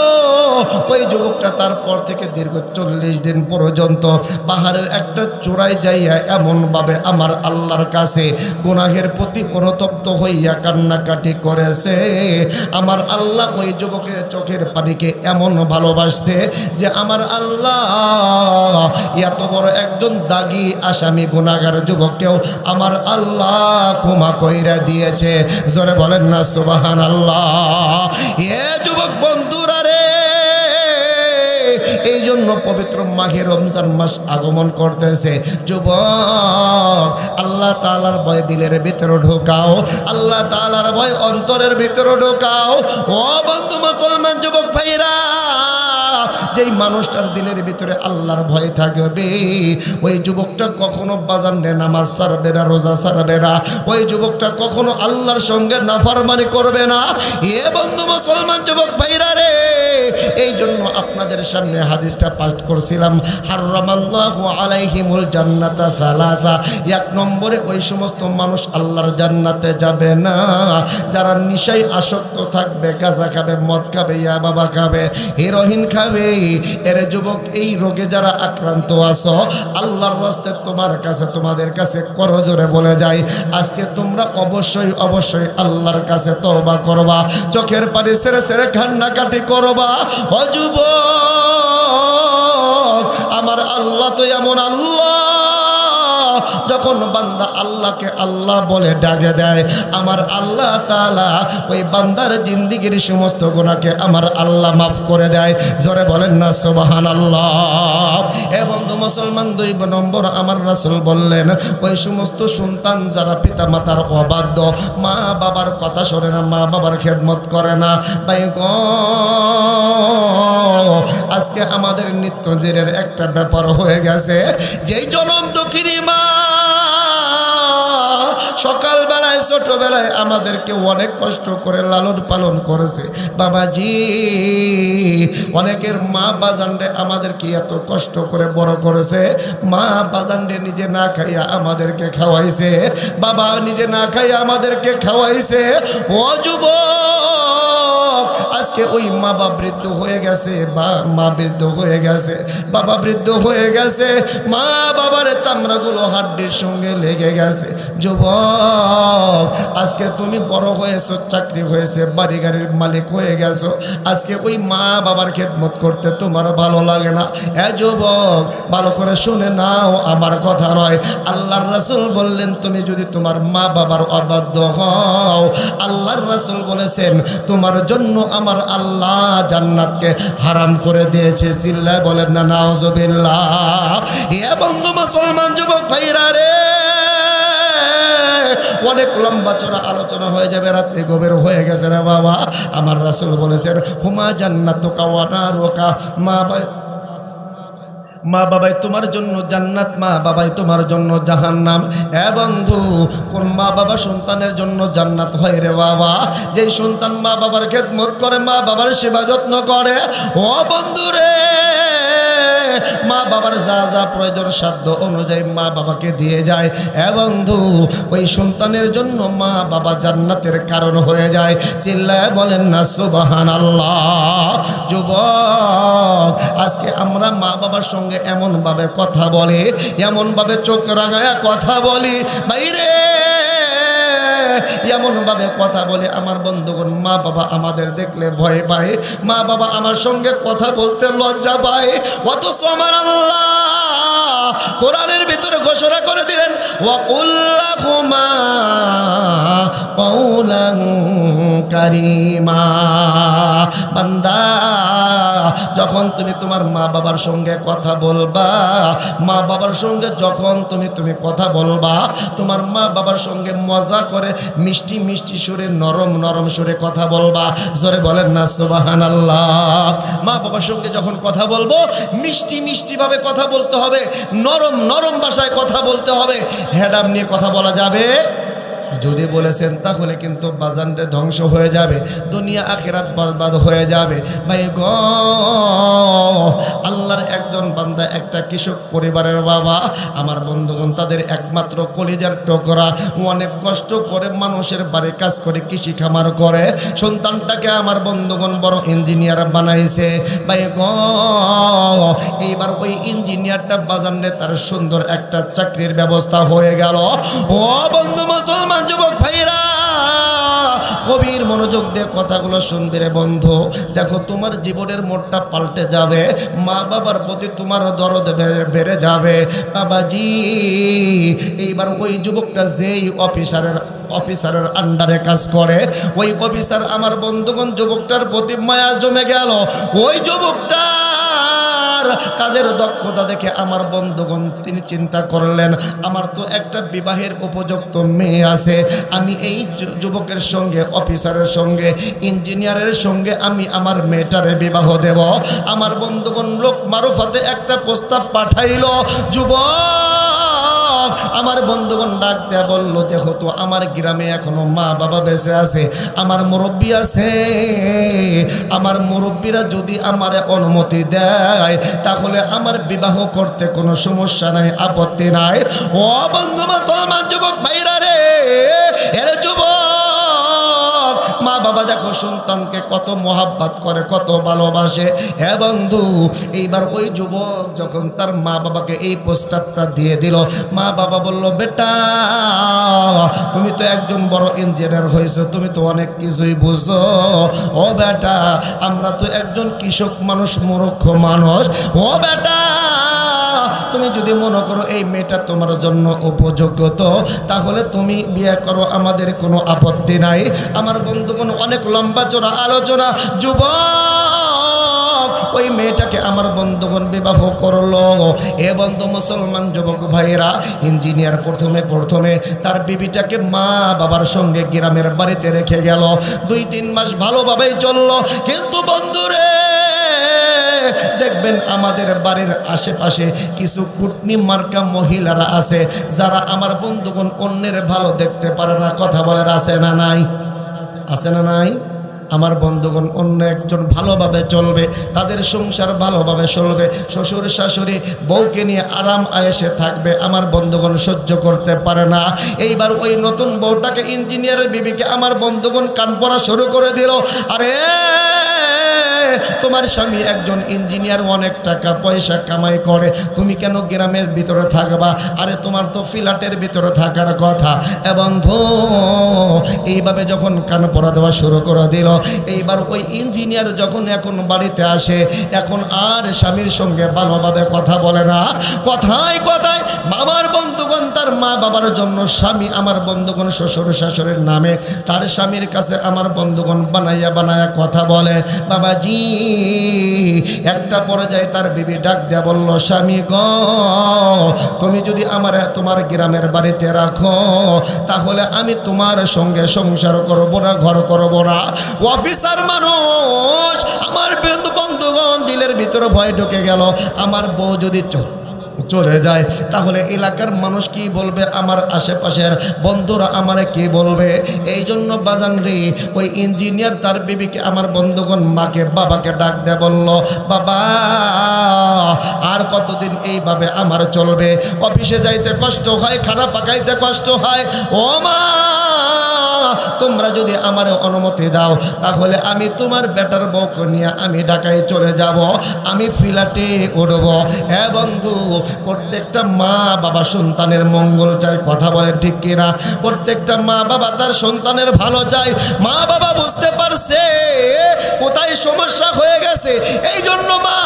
ওই যুবকটা তারপর থেকে দীর্ঘ 40 দিন পর্যন্ত পাহাড়ের একটা চূড়ায় যাইয়া এমন ভাবে আমার আল্লাহর কাছে গুনাহের প্রতি অনুতপ্ত হইয়া কান্নাকাটি করেছে। আমার আল্লাহ ওই যুবকের চোখের পানিকে এমন ভালোবাসছে যে আমার আল্লাহ এত বড় একজন দাগী আসামি গুনাহগার যুবককেও আমার আল্লাহ ক্ষমা কইরা দিয়েছে। জোরে বলেন না সুবহানাল্লাহ। এ যুবক বন্ধুরা রে, এই জন্য পবিত্র মাহে রমজান মাস আগমন করতেছে। যুবক, আল্লাহ তাআলার ভয় দিলের ভিতরে ঢোকাও, আল্লাহ তাআলার ভয় অন্তরের ভিতরে ঢোকাও। ও বন্ধু মুসলমান যুবক ভাইরা, যেই মানুষটার দিলের ভিতরে আল্লাহর ভয় থাকবে, ওই যুবকটা কখনো বাজারে নামাজ ছাড়বে না, রোজা ছাড়বে না, ওই যুবকটা কখনো আল্লাহর সঙ্গে নাফরমানি করবে না। এ বন্ধু মুসলমান যুবক ভাইরা রে, এই জন্য আপনাদের সামনে হাদিসটা পাঠ করছিলাম, হারামাল্লাহু আলাইহিমুল জান্নাতা সালাসা। 1 নম্বরে ওই সমস্ত মানুষ আল্লাহর জান্নাতে যাবে না যারা নিশায় আসক্ত থাকবে, গাঁজা খাবে, মদ খাবে, ইয়াবা খাবে, হেরোইন খাবে। এর যুবক, এই রোগে যারা আক্রান্ত আছো, আল্লাহর রাস্তে তোমার কাছে, তোমাদের কাছে করজোরে বলে যায়, আজকে তোমরা অবশ্যই অবশ্যই আল্লাহর কাছে তওবা করবা, চোখের পানি ছেড়ে ছেড়ে কান্নাকাটি করবা। ও যুবক, আমার আল্লাহ তো এমন আল্লাহ, যখন বান্দা আল্লাহকে আল্লাহ বলে ডাকে দেয়, আমার আল্লাহ তাআলা ওই বান্দার জিন্দেগির সমস্ত গুনাহকে আমার আল্লাহ মাফ করে দেয়। জোরে বলেন না সুবহানাল্লাহ। এ বন্ধু মুসলমান, 2 নম্বর আমার রাসূল বললেন, ওই সমস্ত সন্তান যারা পিতা মাতার অবাধ্য, মা বাবার কথা শোনে না, মা বাবার খেদমত করে না। ভাই গো, আজকে আমাদের নিত্যদিনের একটা ব্যাপার হয়ে গেছে, যেই জনম দুঃখিনী মা সকালবেলায় ছোটবেলায় আমাদেরকে অনেক কষ্ট করে লালন পালন করেছে বাবাজি। অনেকের মা বাজানরে আমাদেরকে এত কষ্ট করে বড় করেছে, মা বাজানরে নিজে না খাইয়া আমাদেরকে খাওয়াইছে, বাবা নিজে না খাইয়া আমাদেরকে খাওয়াইছে। ও যুবক, আজকে ওই মা বাবা বৃদ্ধ হয়ে গেছে, মা বৃদ্ধ হয়ে গেছে, বাবা বৃদ্ধ হয়ে গেছে, মা বাবার চামড়াগুলো হাড্ডির সঙ্গে লেগে গেছে। যুবক, আজকে তুমি বড় হয়েছো, চাকরি হয়েছে, বাড়ি গাড়ির মালিক হয়ে গেছো, আজকে ওই মা বাবার খেদমত করতে তোমার ভালো লাগে না। এ যুবক, ভালো করে শুনে নাও, আমার কথা নয়, আল্লাহর রাসূল বললেন তুমি যদি তোমার মা বাবার অবাধ্য হও, আল্লাহর রাসূল বলেছেন তোমার জন্য আমার আল্লাহ জান্নাতকে হারাম করে দিয়েছে। চিল্লায় বলেন না নাউজুবিল্লাহ। এ বন্ধু মুসলমান যুবক ভাইরা রে, অনেক লম্বা চড়া আলোচনা হয়ে যাবে, রাত্রি গভীর হয়ে গেছে রে বাবা। আমার রাসূল বলেছেন হুমা জান্নাতুকা ওয়া নারুকা, মা বাবাই তোমার জন্য জান্নাত, মা বাবাই তোমার জন্য জাহান্নাম। এ বন্ধু, কোন মা বাবা সন্তানের জন্য জান্নাত হয় রে বাবা? যেই সন্তান মা বাবার খেদমত করে, মা বাবার সেবা যত্ন করে। ও বন্ধু রে, মা বাবার যা যা প্রয়োজন সাধ্য অনুযায়ী মা বাবাকে দিয়ে যায়। এ বন্ধু, ওই সন্তানের জন্য মা বাবা জান্নাতের কারণ হয়ে যায়। চিল্লায় বলেন না সুবহানাল্লাহ। যুবক, আজকে আমরা মা বাবার সঙ্গে এমনভাবে কথা বলি, এমনভাবে চোখ রাঙায়া কথা বলি বাইরে, এমনভাবে কথা বলে আমার বন্ধুগণ, মা বাবা আমাদের দেখলে ভয় পায়, মা বাবা আমার সঙ্গে কথা বলতে লজ্জা পায়। অথচ আমার আল্লাহ কোরআনের ভিতরে ঘোষণা করে দিলেন ওয়াকুল লাহুমা কাওলান কারীমা। বান্দা, যখন তুমি তোমার মা বাবার সঙ্গে কথা বলবা, মা বাবার সঙ্গে যখন তুমি কথা বলবা, তোমার মা বাবার সঙ্গে মজা করে মিষ্টি মিষ্টি সুরে, নরম নরম সুরে কথা বলবা। জোরে বলেন না সুবহানাল্লাহ। মা বাবার সঙ্গে যখন কথা বলবো, মিষ্টি মিষ্টি ভাবে কথা বলতে হবে, নরম নরম ভাষায় কথা বলতে হবে। হেডাম নিয়ে কথা বলা যাবে যদি বলেছেন তাহলে কিন্তু বাজানটা ধ্বংস হয়ে যাবে, দুনিয়া আখিরাত বরবাদ হয়ে যাবে। ভাই গো, আল্লাহর একজন বান্দা, একটা কৃষক পরিবারের বাবা, আমার বন্ধুগণ, তাদের একমাত্র কলিজার টুকরা, অনেক কষ্ট করে মানুষের বাড়ি কাজ করে, কৃষি খামার করে, সন্তানটাকে আমার বন্ধুগণ বড় ইঞ্জিনিয়ার বানাইছে। ভাই গো, এইবার ওই ইঞ্জিনিয়ারটা বাজানলে তার সুন্দর একটা চাকরির ব্যবস্থা হয়ে গেল। ও বন্ধু মুসলমান যুবক ভাইরা, গভীর মনোযোগ দিয়ে কথাগুলো শুনবে রে বন্ধু। দেখো, তোমার জীবনের মোড়টা পাল্টে যাবে, মা বাবার প্রতি তোমার দরদ বেড়ে যাবে। বাবাজি, এইবার ওই যুবকটা যেই অফিসারের আন্ডারে কাজ করে, ওই অফিসার আমার বন্ধুগণ যুবকটার প্রতি মায়া জমে গেল। ওই যুবকটার কাজের দক্ষতা দেখে আমার বন্ধুগণ তিনি চিন্তা করলেন, আমার তো একটা বিবাহের উপযুক্ত মেয়ে আছে, আমি এই যুবকের সঙ্গে, অফিসারের সঙ্গে, ইঞ্জিনিয়ারের সঙ্গে আমি আমার মেয়েটারে বিবাহ দেব। আমার বন্ধুগণ লোক মারুফাতে একটা প্রস্তাব পাঠাইল। যুবক আমার বন্ধুগণ ডাক দেয়া বলল, যেহেতু আমার গ্রামে এখনো মা বাবা বেঁচে আছে, আমার মুরব্বী আছে, আমার মুরব্বীরা যদি আমার অনুমতি দেয় তাহলে আমার বিবাহ করতে কোনো সমস্যা নাই, আপত্তি নাই। ও বন্ধু মুসলমান যুবক ভাইরা রে, এর যুবক, মা বাবা দেখো সন্তানকে কত মহাব্বত করে, কত ভালোবাসে। হে বন্ধু, এইবার ওই যুবক যখন তার মা বাবাকে এই প্রস্তাবটা দিয়ে দিল, মা বাবা বলল, বেটা তুমি তো একজন বড় ইঞ্জিনিয়ার হয়েছো, তুমি তো অনেক কিছুই বুঝো। ও বেটা, আমরা তো একজন কৃষক মানুষ, মূর্খ মানুষ। ও বেটা, তুমি যদি মনে করো এই মেয়েটা তোমার জন্য উপযুক্ত, তাহলে তুমি বিয়ে করো, আমাদের কোনো আপত্তি নাই। আমার বন্ধুগণ অনেক লম্বা চড়া আলোচনা। যুবক ওই মেয়েটাকে আমার বন্ধুগণ বিবাহ করলো। এ বন্ধু মুসলমান যুবক ভাইয়েরা, ইঞ্জিনিয়ার প্রথমে তার বিবিটাকে মা বাবার সঙ্গে গ্রামের বাড়িতে রেখে গেল। 2-3 মাস ভালোভাবেই চললো, কিন্তু বন্ধুরে দেখবেন আমাদের বাড়ির আশেপাশে কিছু কুটনি মার্কা মহিলারা আছে যারা আমার বন্ধুগণ অন্যের ভালো দেখতে পারে না। কথা বলার আছে না নাই? আছে না নাই? আমার বন্ধুগণ অন্য একজন ভালোভাবে চলবে, তাদের সংসার ভালোভাবে চলবে, শ্বশুর শাশুড়ি বউকে নিয়ে আরাম আয়েশে থাকবে, আমার বন্ধুগণ সহ্য করতে পারে না। এইবার ওই নতুন বউটাকে, ইঞ্জিনিয়ারের বিবিকে আমার বন্ধুগণ কান পড়া শুরু করে দিল। আরে তোমার স্বামী একজন ইঞ্জিনিয়ার, অনেক টাকা পয়সা কামাই করে, তুমি কেন গ্রামের ভিতরে থাকবা? আরে তোমার তো ফ্ল্যাটের ভিতরে থাকার কথা। এ বন্ধু, এইভাবে যখন কান পড়া দেওয়া শুরু করে দিল, এইবার ওই ইঞ্জিনিয়ার যখন এখন বাড়িতে আসে, এখন আর স্বামীর সঙ্গে ভালোভাবে কথা বলে না। কথায় কথায় বাবার বন্ধুগণ তার মা বাবার জন্য স্বামী আমার বন্ধুগণ শ্বশুর শাশুড়ির নামে তার স্বামীর কাছে আমার বন্ধুগণ বানাইয়া বানাইয়া কথা বলে। বাবাজি, একটা পর্যায়ে তার বিবি ডাক দেয়া বলল, স্বামী গো, তুমি যদি আমার তোমার গ্রামের বাড়িতে রাখো তাহলে আমি তোমার সঙ্গে সংসার করব না, ঘর করব না। অফিসার মানুষ, আমার বন্ধুগণ দিলের ভিতরে ভয় ঢুকে গেল, আমার বউ যদি চলে যায় তাহলে এলাকার মানুষ কি বলবে, আমার আশেপাশের বন্ধুরা আমারে কি বলবে। এই জন্য বাজান রে, ওই ইঞ্জিনিয়ার তার বিবিকে আমার বন্ধুগণ মাকে বাবাকে ডাক দেয়, বলল, বাবা আর কতদিন এইভাবে আমার চলবে? অফিসে যাইতে কষ্ট হয়, খানা পাকাইতে কষ্ট হয়। ও মা, তোমরা যদি আমার অনুমতি দাও তাহলে আমি তোমার বেটার বউকে নিয়ে আমি ঢাকায় চলে যাব, আমি ফ্ল্যাটে উঠব। হ্যাঁ বন্ধু, প্রত্যেকটা মা বাবা সন্তানের মঙ্গল চায়। কথা বলেন ঠিক কিনা? প্রত্যেকটা মা বাবা তার সন্তানের ভালো চায়। মা বাবা বুঝতে পারছে কোথায় সমস্যা হয়ে গেছে, এই জন্য মা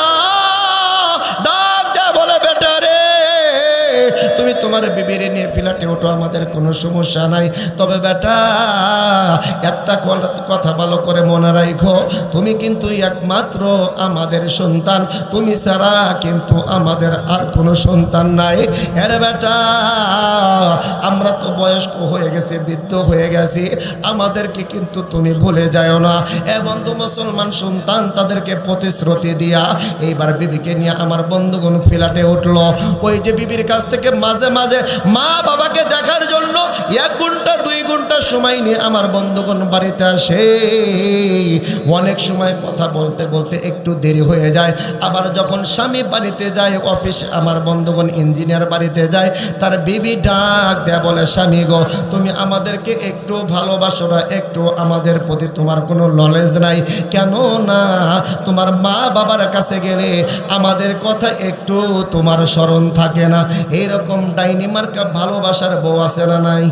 ডাক দেয়া বলে, বেটা রে, তুমি তোমার বিবির নিয়ে ফ্ল্যাটে ওঠো, আমাদের কোনো সমস্যা নাই। তবে বেটা, একটা কথা ভালো করে মনে রাখো, তুমি কিন্তু একমাত্র আমাদের সন্তান, তুমি ছাড়া কিন্তু আমাদের আর কোনো সন্তান নাই। হ্যাঁ বেটা, আমরা তো বয়স্ক হয়ে গেছি, বৃদ্ধ হয়ে গেছি, আমাদেরকে কিন্তু তুমি ভুলে যাও না। এবং তো মুসলমান সন্তান তাদেরকে প্রতিশ্রুতি দিয়া এইবার বিবিকে নিয়ে আমার বন্ধুগণ ফ্ল্যাটে উঠলো। ওই যে বিবির কাছ থেকে মাঝে মাঝে মা বাবাকে দেখার জন্য 1 ঘন্টা 2 ঘন্টা সময় নিয়ে আমার বন্ধুগণ বাড়িতে আসে। অনেক সময় কথা বলতে বলতে একটু দেরি হয়ে যায়। আবার যখন স্বামী বাড়িতে যায়, অফিস আমার বন্ধুগণ ইঞ্জিনিয়ার বাড়িতে যায়, তার বিবি ডাক দেয়া বলে, স্বামী গো, তুমি আমাদেরকে একটু ভালোবাসো না? একটু আমাদের প্রতি তোমার কোনো নলেজ নাই কেন? না, তোমার মা বাবার কাছে গেলে আমাদের কথা একটু তোমার স্মরণ থাকে না। এইরকম ডাইনি মার্কা ভালোবাসার বউ আছে না নাই?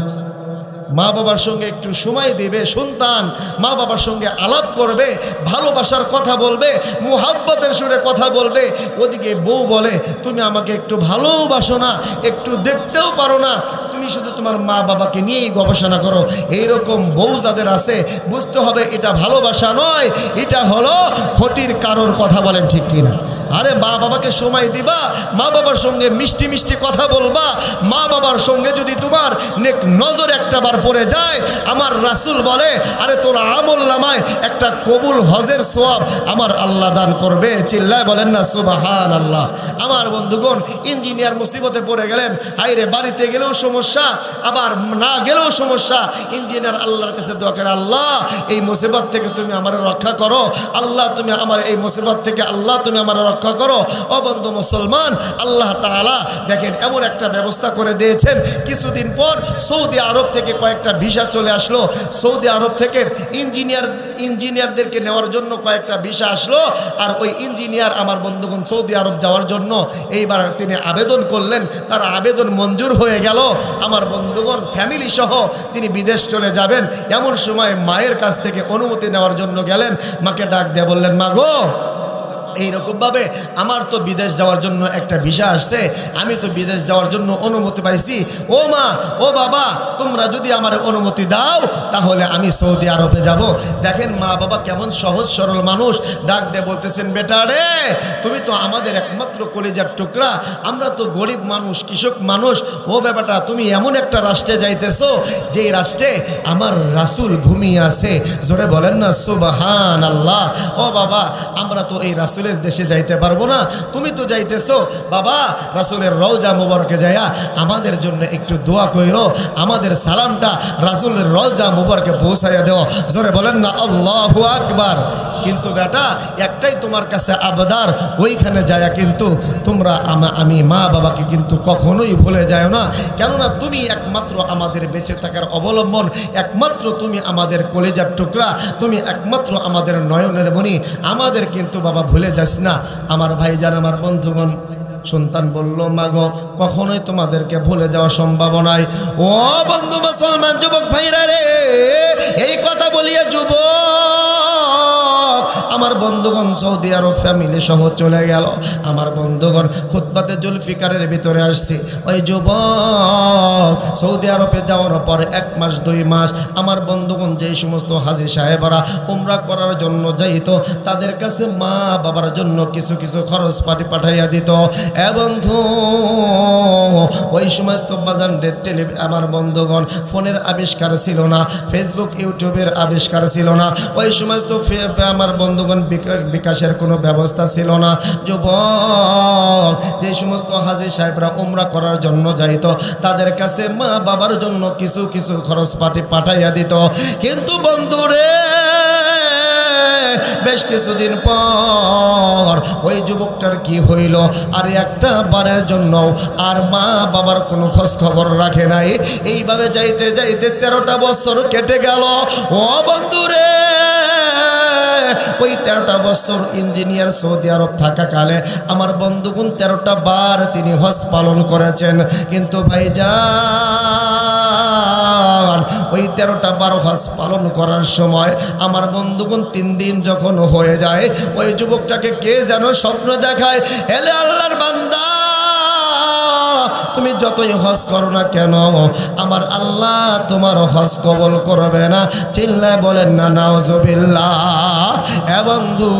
মা বাবার সঙ্গে একটু সময় দেবে সন্তান, মা বাবার সঙ্গে আলাপ করবে, ভালোবাসার কথা বলবে, মুহাব্বতের সুরে কথা বলবে। ওদিকে বউ বলে, তুমি আমাকে একটু ভালোবাসো না, একটু দেখতেও পারো না, তুমি শুধু তোমার মা বাবাকে নিয়েই গবেষণা করো। এইরকম বউ যাদের আছে, বুঝতে হবে এটা ভালোবাসা নয়, এটা হলো ক্ষতির কারণ। কথা বলেন ঠিক কিনা? আরে মা বাবাকে সময় দিবা, মা বাবার সঙ্গে মিষ্টি মিষ্টি কথা বলবা। মা বাবার সঙ্গে যদি তোমার নেক নজর একটা বার পড়ে যায়, আমার রাসূল বলে, আরে তোর আমল নামায় একটা কবুল হজের সওয়াব আমার আল্লাহ দান করবে। চিল্লায় বলেন না সুবহানাল্লাহ। আমার বন্ধুগণ, ইঞ্জিনিয়ার মুসিবতে পড়ে গেলেন, হাইরে বাড়িতে গেলেও সমস্যা, আবার না গেলেও সমস্যা। ইঞ্জিনিয়ার আল্লাহর কাছে দোয়া করে, আল্লাহ এই মুসিবত থেকে তুমি আমার রক্ষা করো, আল্লাহ তুমি আমার এই মুসিবত থেকে আল্লাহ তুমি আমার রক্ষা করো। ও বন্ধু মুসলমান, আল্লাহ তাআলা দেখেন এমন একটা ব্যবস্থা করে দিয়েছেন। কিছুদিন পর সৌদি আরব থেকে কয়েকটা ভিসা চলে আসলো। সৌদি আরব থেকে ইঞ্জিনিয়ারদেরকে নেওয়ার জন্য কয়েকটা ভিসা আসলো। আর ওই ইঞ্জিনিয়ার আমার বন্ধুগণ সৌদি আরব যাওয়ার জন্য এইবার তিনি আবেদন করলেন, তার আবেদন মঞ্জুর হয়ে গেল। আমার বন্ধুগণ ফ্যামিলি সহ তিনি বিদেশ চলে যাবেন। এমন সময় মায়ের কাছ থেকে অনুমতি নেওয়ার জন্য গেলেন। মাকে ডাক দিয়ে বললেন, মা গো, এইরকমভাবে আমার তো বিদেশ যাওয়ার জন্য একটা ভিসা আসছে, আমি তো বিদেশ যাওয়ার জন্য অনুমতি পাইছি। ও মা, ও বাবা, তোমরা যদি আমার অনুমতি দাও তাহলে আমি সৌদি আরবে যাব। দেখেন মা বাবা কেমন সহজ সরল মানুষ। ডাক দিয়ে বলতেছেন, বেটা রে, তুমি তো আমাদের একমাত্র কলিজার টুকরা, আমরা তো গরিব মানুষ, কৃষক মানুষ। ও ব্যাপারটা, তুমি এমন একটা রাষ্ট্রে যাইতেছো যেই রাষ্ট্রে আমার রাসূল ঘুমিয়ে আছে। জোরে বলেন না সুবহানাল্লাহ। ও বাবা, আমরা তো এই রাসূল রাসূলের দেশে যাইতে পারবো না, তুমি তো যাইতেছো বাবা, রাসূলের রওজা মুবারকে যায়া আমাদের জন্য একটু দোয়া কইরো, আমাদের সালামটা রাসূলের রওজা মুবারকে পৌঁছাইয়া দাও। জোরে বলেন না আল্লাহু আকবার। কিন্তু বেটা একটাই তোমার কাছে আবদার, ওইখানে যায়া কিন্তু তোমরা আমি মা বাবাকে কিন্তু কখনোই ভুলে যায় না, কেননা তুমি একমাত্র আমাদের বেঁচে থাকার অবলম্বন, একমাত্র তুমি আমাদের কলেজার টুকরা, তুমি একমাত্র আমাদের নয়নের মণি, আমাদের কিন্তু বাবা ভুলে যাস না। আমার ভাইজান, আমার বন্ধুগণ, সন্তান বলল মাগো কখনোই তোমাদেরকে ভুলে যাওয়া সম্ভব নয়। ও বন্ধু মুসলমান যুবক ভাইরা রে, এই কথা বলিয়া যুবক আমার বন্ধুগণ সৌদি আরব ফ্যামিলি সহ চলে গেল। আমার বন্ধুগণ খুতবাতে জুলফিকারের ভিতরে আসছে, ওই যুবক সৌদি আরবে যাওয়ার পর 1 মাস 2 মাস আমার বন্ধুগণ যেই সমস্ত হাজী সাহেবরা উমরা করার জন্য যাইতো, তাদের কাছে মা বাবার জন্য কিছু কিছু খরচ পাটি পাঠাইয়া দিত। এ বন্ধু, ওই সমস্ত বাজান আমার বন্ধুগণ ফোনের আবিষ্কার ছিল না, ফেসবুক ইউটিউবের আবিষ্কার ছিল না, ওই সমস্ত আমার বন্ধুগণ বিকাশের কোনো ব্যবস্থা ছিল না। যুবক যে সমস্ত হাজী সাহেবরা উমরা করার জন্য যাইতো, তাদের কাছে মা বাবার জন্য কিছু কিছু খরচ পাটি পাঠাইয়া দিত। কিন্তু বন্ধুরে বেশ কিছুদিন পর ওই যুবকটার কি হইল, আর একটা বারের জন্য আর মা বাবার কোনো খোঁজ খবর রাখে নাই। এইভাবে যাইতে যাইতে 13টা বছর কেটে গেল। ও বন্ধুরে, ওই 13টা বছর ইঞ্জিনিয়ার সৌদি আরব থাকাকালে আমার বন্ধুগুণ 13টা বার তিনি হজ পালন করেছেন। কিন্তু ভাইজান ওই 13টা বার হজ পালন করার সময় আমার বন্ধুগুণ 3 দিন যখন হয়ে যায়, ওই যুবকটাকে কে যেন স্বপ্ন দেখায়, এলে আল্লাহর বান্দা তুমি যতই হজ করো না কেন আমার আল্লাহ তোমার হজ কবুল করবে না। চিল্লায় বলেন না নাউজুবিল্লাহ। এ বন্ধু,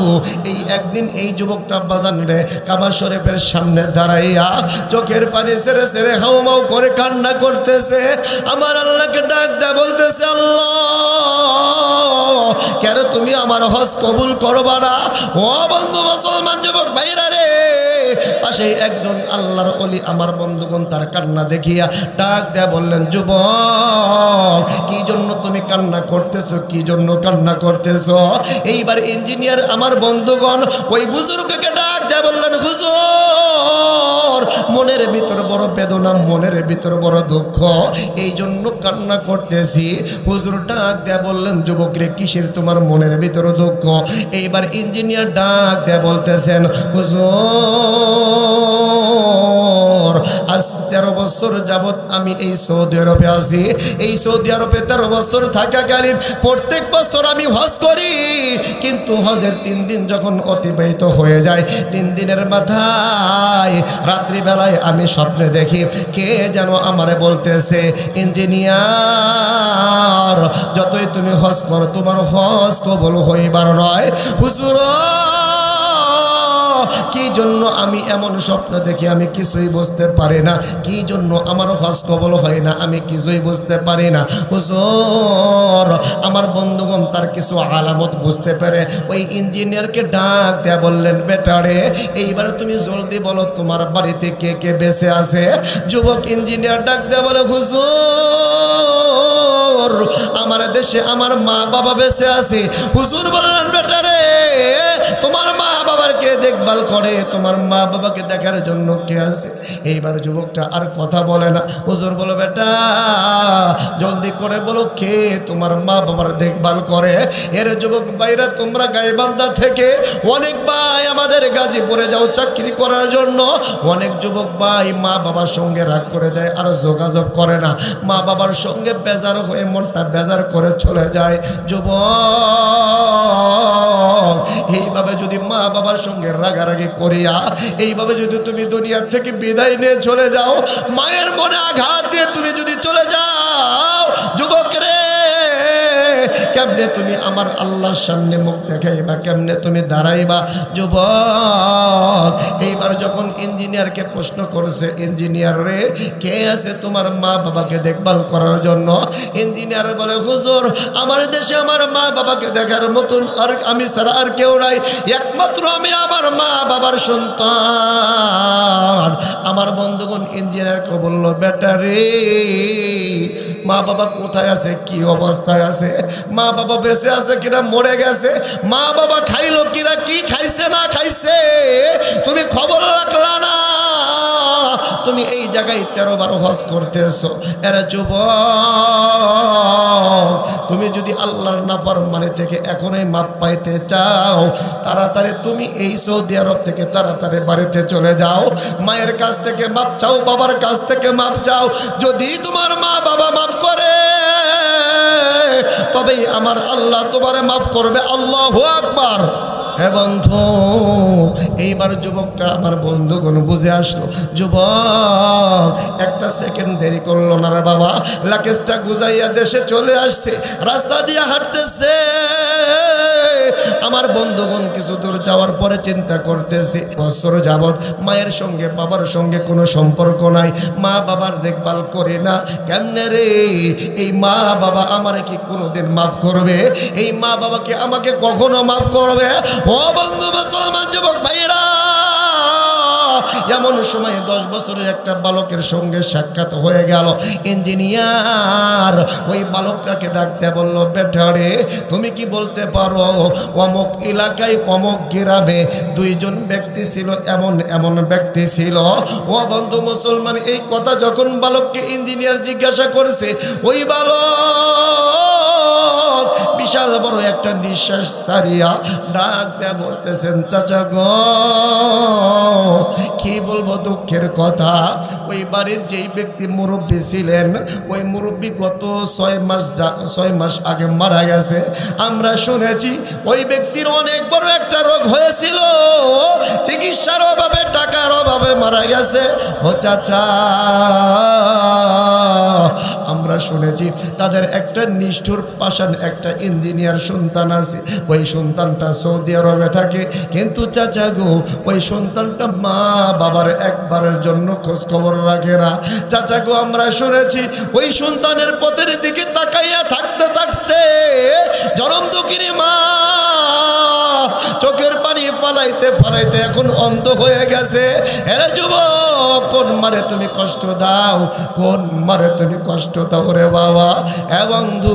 এই একদিন এই যুবকটা বাজান রে কাবা শরীফের সামনে দাঁড়াইয়া চোখের পানি ছেড়ে ছেড়ে হাউমাউ করে কান্না করতেছে, আমার আল্লাহকে ডাক দেয়া বলতেছে, আল্লাহ কেন তুমি আমার হজ কবুল করবা না? ও বন্ধু মুসলমান যুবক ভাইরা রে, পাশে একজন আল্লাহর ওলি আমার বন্ধুগণ তার কান্না দেখিয়া ডাক দেয়া বললেন, যুবক কি জন্য তুমি কান্না করতেছো, কি জন্য কান্না করতেছো? এইবার ইঞ্জিনিয়ার আমার বন্ধুগণ ওই বুজুর্গকে ডাক দেয়া বললেন, হুজুর মনের ভিতর বড় বেদনা, মনের ভিতর বড় দুঃখ, এই জন্য কান্না করতেছি। হুজুর ডাক দেয়া বললেন, যুবক রে কিসের তোমার মনের ভিতর দুঃখ? এইবার ইঞ্জিনিয়ার ডাক দেয়া বলতেছেন, হুজুর আজ 13 বছর যাবৎ আমি এই সৌদি আরবে আছি। এই সৌদি আরবে 13 বছর থাকাকালীন প্রত্যেক বছর আমি হজ করি, কিন্তু হজের 3 দিন যখন অতিবাহিত হয়ে যায়, 3 দিনের মাথায় রাত্রিবেলায় আমি স্বপ্নে দেখি কে যেন আমারে বলতেছে, ইঞ্জিনিয়ার যতই তুমি হজ করো তোমার হজ কবুল হইবার নয়। হুজুর কি জন্য আমি এমন স্বপ্ন দেখি আমি কিছুই বুঝতে পারি না, কি জন্য আমার হজ কবুল হয় না আমি কিছুই বুঝতে পারি না। হুজুর আমার বন্ধুগণ তার কিছু আলামত বুঝতে পারে ওই ইঞ্জিনিয়ারকে ডাক দেয়া বললেন, বেটারে এইবার তুমি জলদি বলো তোমার বাড়িতে কে কে বেঁচে আছে? যুবক ইঞ্জিনিয়ার ডাক দেয়া বলে, হুজুর আমার দেশে আমার মা বাবা বেঁচে আছে। হুজুর বললেন, বেটারে তোমার মা বাবার কে দেখভাল করে, তোমার মা বাবাকে দেখার জন্য কে আছে? এইবার যুবকটা আর কথা বলে না। হুজুর বলো, বেটা জলদি করে বলো কে তোমার মা বাবার দেখভাল করে? এর যুবক ভাইরা তোমরা গাইবান্ধা থেকে অনেক ভাই আমাদের গাজীপুরে যাও চাকরি করার জন্য, অনেক যুবক ভাই মা বাবার সঙ্গে রাগ করে যায় আর যোগাযোগ করে না, মা বাবার সঙ্গে বেজার হয়ে মনটা বেজার করে চলে যায়। যুবক এইভাবে যদি মা বাবার সঙ্গে রাগারাগি করিয়া এইভাবে যদি তুমি দুনিয়া থেকে বিদায় নিয়ে চলে যাও, মায়ের মনে আঘাত দিয়ে তুমি যদি চলে যাও, যুবক রে কেমনে তুমি আমার আল্লাহর সামনে মুখ দেখাইবা, কেমনে তুমি দাঁড়াইবা? যুবক এইবার যখন ইঞ্জিনিয়ারকে প্রশ্ন করছে, ইঞ্জিনিয়ার রে, কে আছে তোমার মা বাবাকে দেখভাল করার জন্য? ইঞ্জিনিয়ার বলে, হুজুর আমার দেশে আমার মা বাবাকে দেখার মতন আর আমি ছাড়া আর কেউ নাই, একমাত্র আমি আমার মা বাবার সন্তান। আমার বন্ধুগণ ইঞ্জিনিয়ারকে বলল, বেটা রে, মা বাবা কোথায় আছে, কি অবস্থায় আছে, মা বাবা বেঁচে আছে কিনা মরে গেছে, মা বাবা খাইলো কিনা, কি খাইছে না খাইছে তুমি খবর রাখলা না? তুমি এই জায়গায় 13 বার হজ করতেছো। এরা যুবক, তুমি যদি আল্লাহর নাফরমানি থেকে এখনই মাপ পাইতে চাও, তাড়াতাড়ি তুমি এই সৌদি আরব থেকে তাড়াতাড়ি বাড়িতে চলে যাও, মায়ের কাছ থেকে মাপ চাও, বাবার কাছ থেকে মাপ চাও। যদি তোমার মা বাবা মাপ করে তবেই আমার আল্লাহ তোমারে মাফ করবে। আল্লাহু আকবার। হে বন্ধু, এইবার যুবকটা আমার বন্ধুগণ বুঝে আসলো। যুবক একটা সেকেন্ড দেরি করলো না রে বাবা, লাকেজটা গুজাইয়া দেশে চলে আসছে, রাস্তা দিয়ে হাঁটতেছে। আমার বন্ধুগণ কিছু দূর যাওয়ার পরে চিন্তা করতেছে, বছর যাবৎ মায়ের সঙ্গে বাবার সঙ্গে কোনো সম্পর্ক নাই, মা বাবার দেখভাল করে না, কেমনে রে এই মা বাবা আমারে কি কোনোদিন মাফ করবে? এই মা বাবাকে আমাকে কখনো মাফ করবে? ও বন্ধু মুসলমান যুবক ভাইরা, এমন সময় 10 বছরের একটা বালকের সঙ্গে সাক্ষাৎ হয়ে গেল। ইঞ্জিনিয়ার ওই বালকটাকে ডাকতে বলল, বেটারে তুমি কি বলতে পারো অমুক এলাকায় অমুক গ্রামে 2 জন ব্যক্তি ছিল, এমন এমন ব্যক্তি ছিল? ও বন্ধু মুসলমান, এই কথা যখন বালককে ইঞ্জিনিয়ার জিজ্ঞাসা করেছে, ওই বালক বিশাল বড় একটা নিঃশ্বাস ছাড়িয়া ডাক দেয়া বলতেছেন, চাচা গো, কি বলবো দুঃখের কথা, ওই বাড়ির যেই ব্যক্তি মুরব্বী ছিলেন, ওই মুরব্বী গত 6 মাস আগে মারা গেছে। আমরা শুনেছি ওই ব্যক্তির অনেক বড় একটা রোগ হয়েছিল, চিকিৎসার অভাবে, টাকার অভাবে মারা গেছে। ও চাচা, আমরা শুনেছি তাদের একটা নিষ্ঠুর পাষাণ একটা ইঞ্জিনিয়ার সন্তান আছে, ওই সন্তানটা সৌদি আরবে থাকে, কিন্তু চাচা গো ওই সন্তানটা মা বাবার একবারের জন্য খোঁজ খবর রাখে না। চাচা গো, আমরা শুনেছি ওই সন্তানের পথের দিকে তাকাইয়া থাকতে থাকতে জনম দুঃখিনী মা চোখের পানি ফালাইতে ফালাইতে এখন অন্ধ হয়ে গেছে। এরে যুবক, কোন মারে তুমি কষ্ট দাও, কোন মারে তুমি কষ্ট দাও রে বাবা। এ বন্ধু,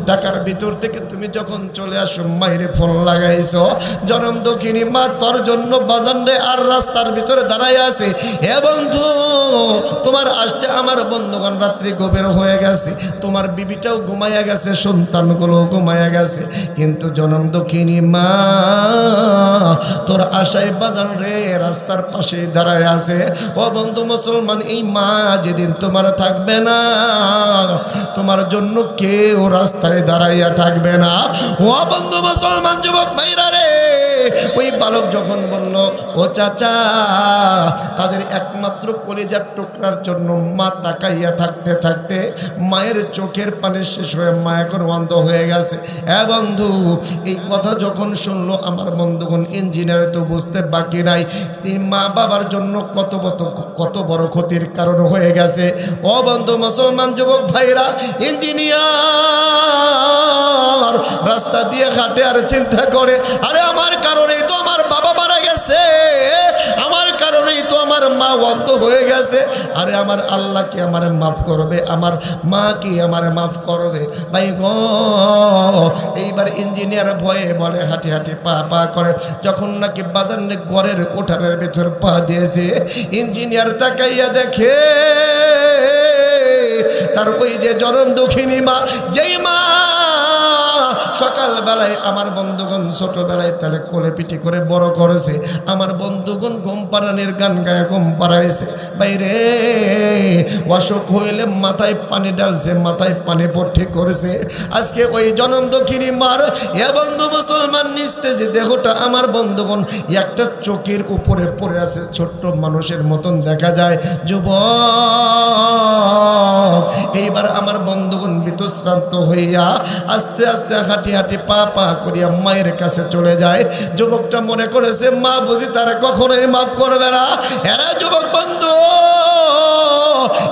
ঢাকার ভিতর থেকে তুমি যখন চলে আসো, মাইরে ফোন লাগাইছো, জনম দক্ষিণী মা তোর জন্য বাজান রে আর রাস্তার ভিতরে দাঁড়াই আছে। হে বন্ধু, তোমার আসতে আমার বন্ধুগণ রাত্রি গভীর হয়ে গেছে, তোমার বিবিটাও ঘুমাইয়া গেছে, সন্তানগুলো ঘুমাইয়া গেছে, কিন্তু জনম দক্ষিণী মা তোর আশায় বাজান রে রাস্তার পাশে দাঁড়ায় আছে। ও বন্ধু মুসলমান, এই মা যেদিন তোমার থাকবে না, তোমার জন্য কেউ রাস্তায় দাঁড়াইয়া থাকবে না। ও বন্ধু মুসলমান যুবক ভাইরা রে, ওই বালক যখন বলল, ও চাচা, তাদের একমাত্র কলিজার টুকরার জন্য মা তাকাইয়া থাকতে থাকতে মায়ের চোখের পানি শেষ হয়ে মা এখন অন্ধ হয়ে গেছে। হ্যাঁ বন্ধু, এই কথা যখন শুনলো আমার বন্ধুগণ, ইঞ্জিনিয়ার তো বুঝতে বাকি নাই মা বাবার জন্য কত বড় ক্ষতির কারণ হয়ে গেছে। ও বন্ধু মুসলমান যুবক ভাইরা, ইঞ্জিনিয়ার রাস্তা দিয়ে হাঁটে আর চিন্তা করে, আরে আমার কারণেই তো আমার বাবা মারা গেছে, আমার কারণেই তো আমার মা অন্ধ হয়ে গেছে, আরে আমার আল্লাহ কি আমারে মাফ করবে, আমার মা কি আমারে মাফ করবে? ভাই গো, এইবার ইঞ্জিনিয়ার ভয়ে বলে হাঁটি হাঁটি পা পা করে, যখন নাকি বাজারে ঘরের উঠানের ভেতর পা দিয়েছে, ইঞ্জিনিয়ার তাকাইয়া দেখে তার ওই যে জনম দুঃখিনী মা, যেই মা সকালবেলায় আমার বন্ধুগণ ছোটবেলায় তাহলে কোলে পিটি করে বড় করেছে, আমার বন্ধুগণ ঘুম পাড়ানির গান গায়ে ঘুম পাড়াইছে। বাইরে অসুখ হইলে মাথায় পানি ডালছে, মাথায় পানি ভর্তি করেছে। আজকে ওই জনম দক্ষিণী মার এ বন্ধু মুসলমান নিস্তেজে দেহটা আমার বন্ধুগণ একটা চোখের উপরে পড়ে আছে, ছোট্ট মানুষের মতন দেখা যায়। যুবক এইবার আমার বন্ধুগণ বিতশ্রান্ত হইয়া আস্তে আস্তে হাঁটি হাঁটি পা পা করিয়া মায়ের কাছে চলে যায়। যুবকটা মনে করেছে মা বুঝি তারা কখনোই মাফ করবে না। এরা যুবক বন্ধু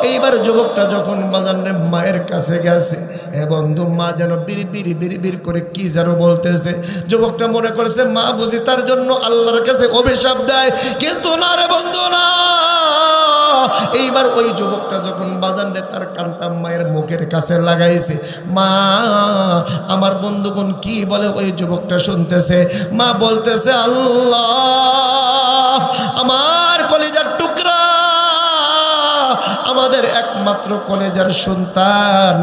এইবার যুবকটা যখন বাজারে মায়ের কাছে গেছে, এ বন্ধু মা যেন বিড়ি বিড়ি বিড়ি বিড়ি করে কি যেন বলতেছে। যুবকটা মনে করেছে মা বুঝি তার জন্য আল্লাহর কাছে অভিশাপ দেয়, কিন্তু না রে বন্ধু না। এইবার ওই যুবকটা যখন বাজারে তার কানটা মায়ের মুখের কাছে লাগাইছে, মা আমার বন্ধুগণ কি বলে ওই যুবকটা শুনতেছে। মা বলতেছে আল্লাহ আমার কলিজার টুকরা, আমাদের একমাত্র কলেজার সন্তান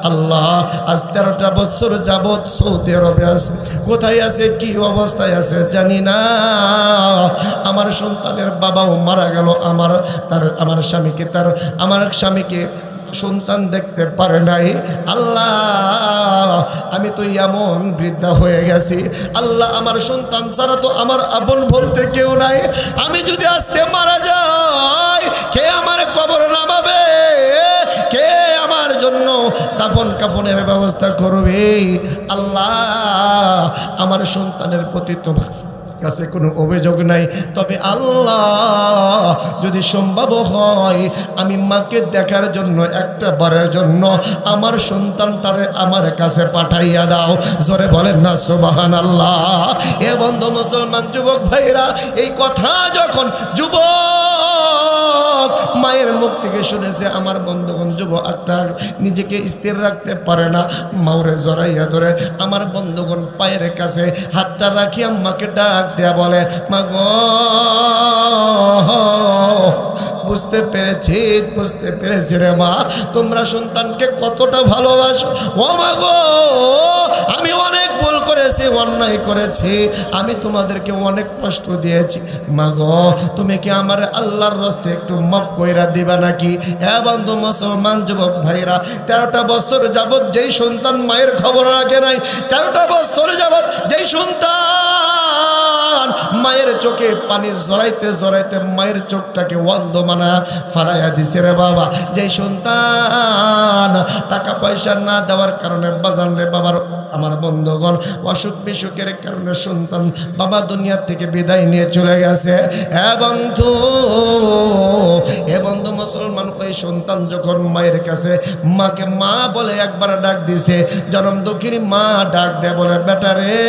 আল্লাহ আজ 13টা বছর যাবৎ সৌদি আরবে আছে, কোথায় আছে কি অবস্থায় আছে জানি না। আমার সন্তানের বাবাও মারা গেল, আমার স্বামীকে সন্তান দেখতে পারে নাই। আল্লাহ আমি তো এমন বৃদ্ধা হয়ে গেছি, আল্লাহ আমার সন্তান ছাড়া তো আমার আপন বলতে কেউ নাই। আমি যদি আজকে মারা যাই কে আমার কবর নামাবে, কে আমার জন্য দাফন কাফনের ব্যবস্থা করবে। আল্লাহ আমার সন্তানের প্রতি তোমার কাছে কোনো অভিযোগ নাই, তবে আল্লাহ যদি সম্ভব হয় আমি মাকে দেখার জন্য একটা বারের জন্য আমার সন্তানটারে আমার কাছে পাঠাইয়া দাও। জোরে বলেন না সুবহানাল্লাহ। এ বন্ধু মুসলমান যুবক ভাইরা, এই কথা যখন যুবক মায়ের মুখ থেকে শুনেছে, আমার বন্ধুগণ যুবক একটা নিজেকে স্থির রাখতে পারে না, মাওরে জড়াইয়া ধরে আমার বন্ধুগণ পায়ের কাছে হাতটা রাখিয়া মাকে ডাক দেয়া বলে, মা গো বুঝতে পেরেছি রে মা, তোমরা সন্তানকে কতটা ভালোবাসো। ও মা গো আমি অনেক ভুল করেছি, অন্যায় করেছি, আমি তোমাদেরকে অনেক কষ্ট দিয়েছি। মা গো তুমি কি আমার আল্লাহর রাস্তে একটু মাফ কইরা দিবা নাকি? হ্যাঁ বন্ধু মুসলমান যুবক ভাইরা, 13টা বছর যাবৎ যেই সন্তান মায়ের খবর রাখে নাই, 13টা বছর যাবৎ যেই সন্তান মায়ের চোখে পানি জড়াইতে জড়াইতে মায়ের চোখটাকে অন্ধ মানা ফালাইয়া দিছে রে বাবা। যেই সন্তান টাকা পয়সা না দেওয়ার কারণে বাজান রে বাবার আমার বন্ধুগণ অসুখ বিসুখের কারণে সন্তান বাবা দুনিয়া থেকে বিদায় নিয়ে চলে গেছে। এ বন্ধু মুসলমান ওই সন্তান যখন মায়ের কাছে মাকে মা বলে একবার ডাক দিছে, জনম দুঃখিনী মা ডাক দেয় বলে, বেটা রে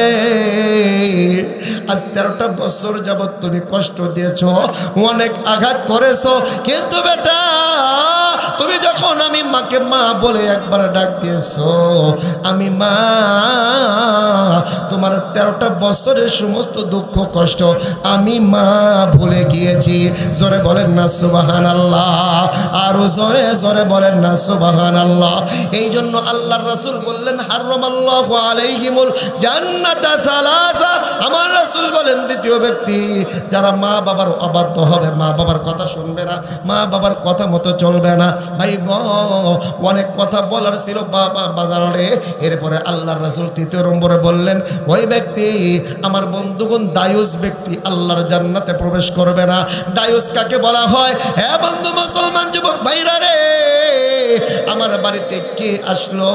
আজ 13টা বছর যাবৎ তুমি কষ্ট দিয়েছ, অনেক আঘাত করেছ, কিন্তু বেটা তুমি যখন আমি মাকে মা বলে একবার ডাক দিয়েছ, আমি মা তোমার 13টা বছরের সমস্ত দুঃখ কষ্ট আমি মা ভুলে গিয়েছি। জোরে বলেন না সুবহানাল্লাহ, আরো জোরে জোরে বলেন না সুবহানাল্লাহ। এই জন্য আল্লাহর রাসূল বললেন, হারামাল্লাহু আলাইহিমুল জান্নাতা সালাসা। আমার রাসূল বলেন, দ্বিতীয় ব্যক্তি যারা মা বাবার অবাধ্য হবে, মা বাবার কথা শুনবে না, মা বাবার কথা মতো চলবে না। ভাই গো অনেক কথা বলার ছিল বাবা বাজারে, এরপরে আল্লাহর রাসূল তৃতীয় নম্বরে বললেন, ওই ব্যক্তি আমার বন্ধুগণ দায়ুস ব্যক্তি আল্লাহর জান্নাতে প্রবেশ করবে না। দায়ুস কাকে বলা হয়? হ্যাঁ বন্ধু মুসলমান যুবক ভাইরা রে, আমার বাড়িতে কে আসলো,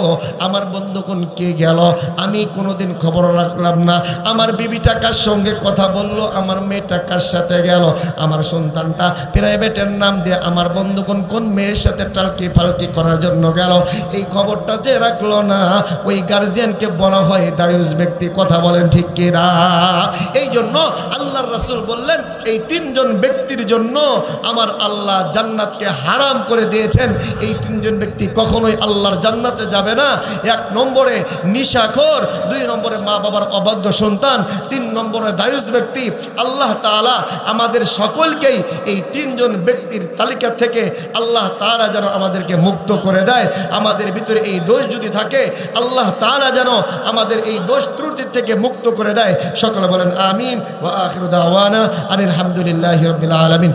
আমার বন্ধুগণ কে গেল, আমি কোনোদিন খবর রাখলাম না। আমার বিবিটা কার সঙ্গে কথা বললো, আমার মেয়েটা কার সাথে গেল, আমার সন্তানটা প্রাইভেটের নাম দিয়ে আমার বন্ধুগণ কোন মেয়ের সাথে টালকি ফালকি করার জন্য গেল, এই খবরটা যে রাখলো না, ওই গার্জিয়ানকে বলা হয় দায়ুস ব্যক্তি। কথা বলেন ঠিক কি না? এই জন্য আল্লাহর রাসূল বললেন, এই 3জন ব্যক্তির জন্য আমার আল্লাহ জান্নাতকে হারাম করে দিয়েছেন। এই 3জন ব্যক্তি কখনোই আল্লাহর জান্নাতে যাবে না। 1 নম্বরে নিশাখোর, 2 নম্বরে মা বাবার অবাধ্য সন্তান, 3 নম্বরে দায়ুস ব্যক্তি। আল্লাহ তাআলা আমাদের সকলকেই এই 3জন ব্যক্তির তালিকা থেকে আল্লাহ তাআলা যেন আমাদেরকে মুক্ত করে দেয়। আমাদের ভিতরে এই দোষ যদি থাকে, আল্লাহ তাআলা যেন যেন আমাদের এই দোষ ত্রুটি থেকে মুক্ত করে দেয়। সকলে বলেন আমিন। ওয়া আখিরু দাওয়ানা আনিল হামদুলিল্লাহি রাব্বিল আলামিন।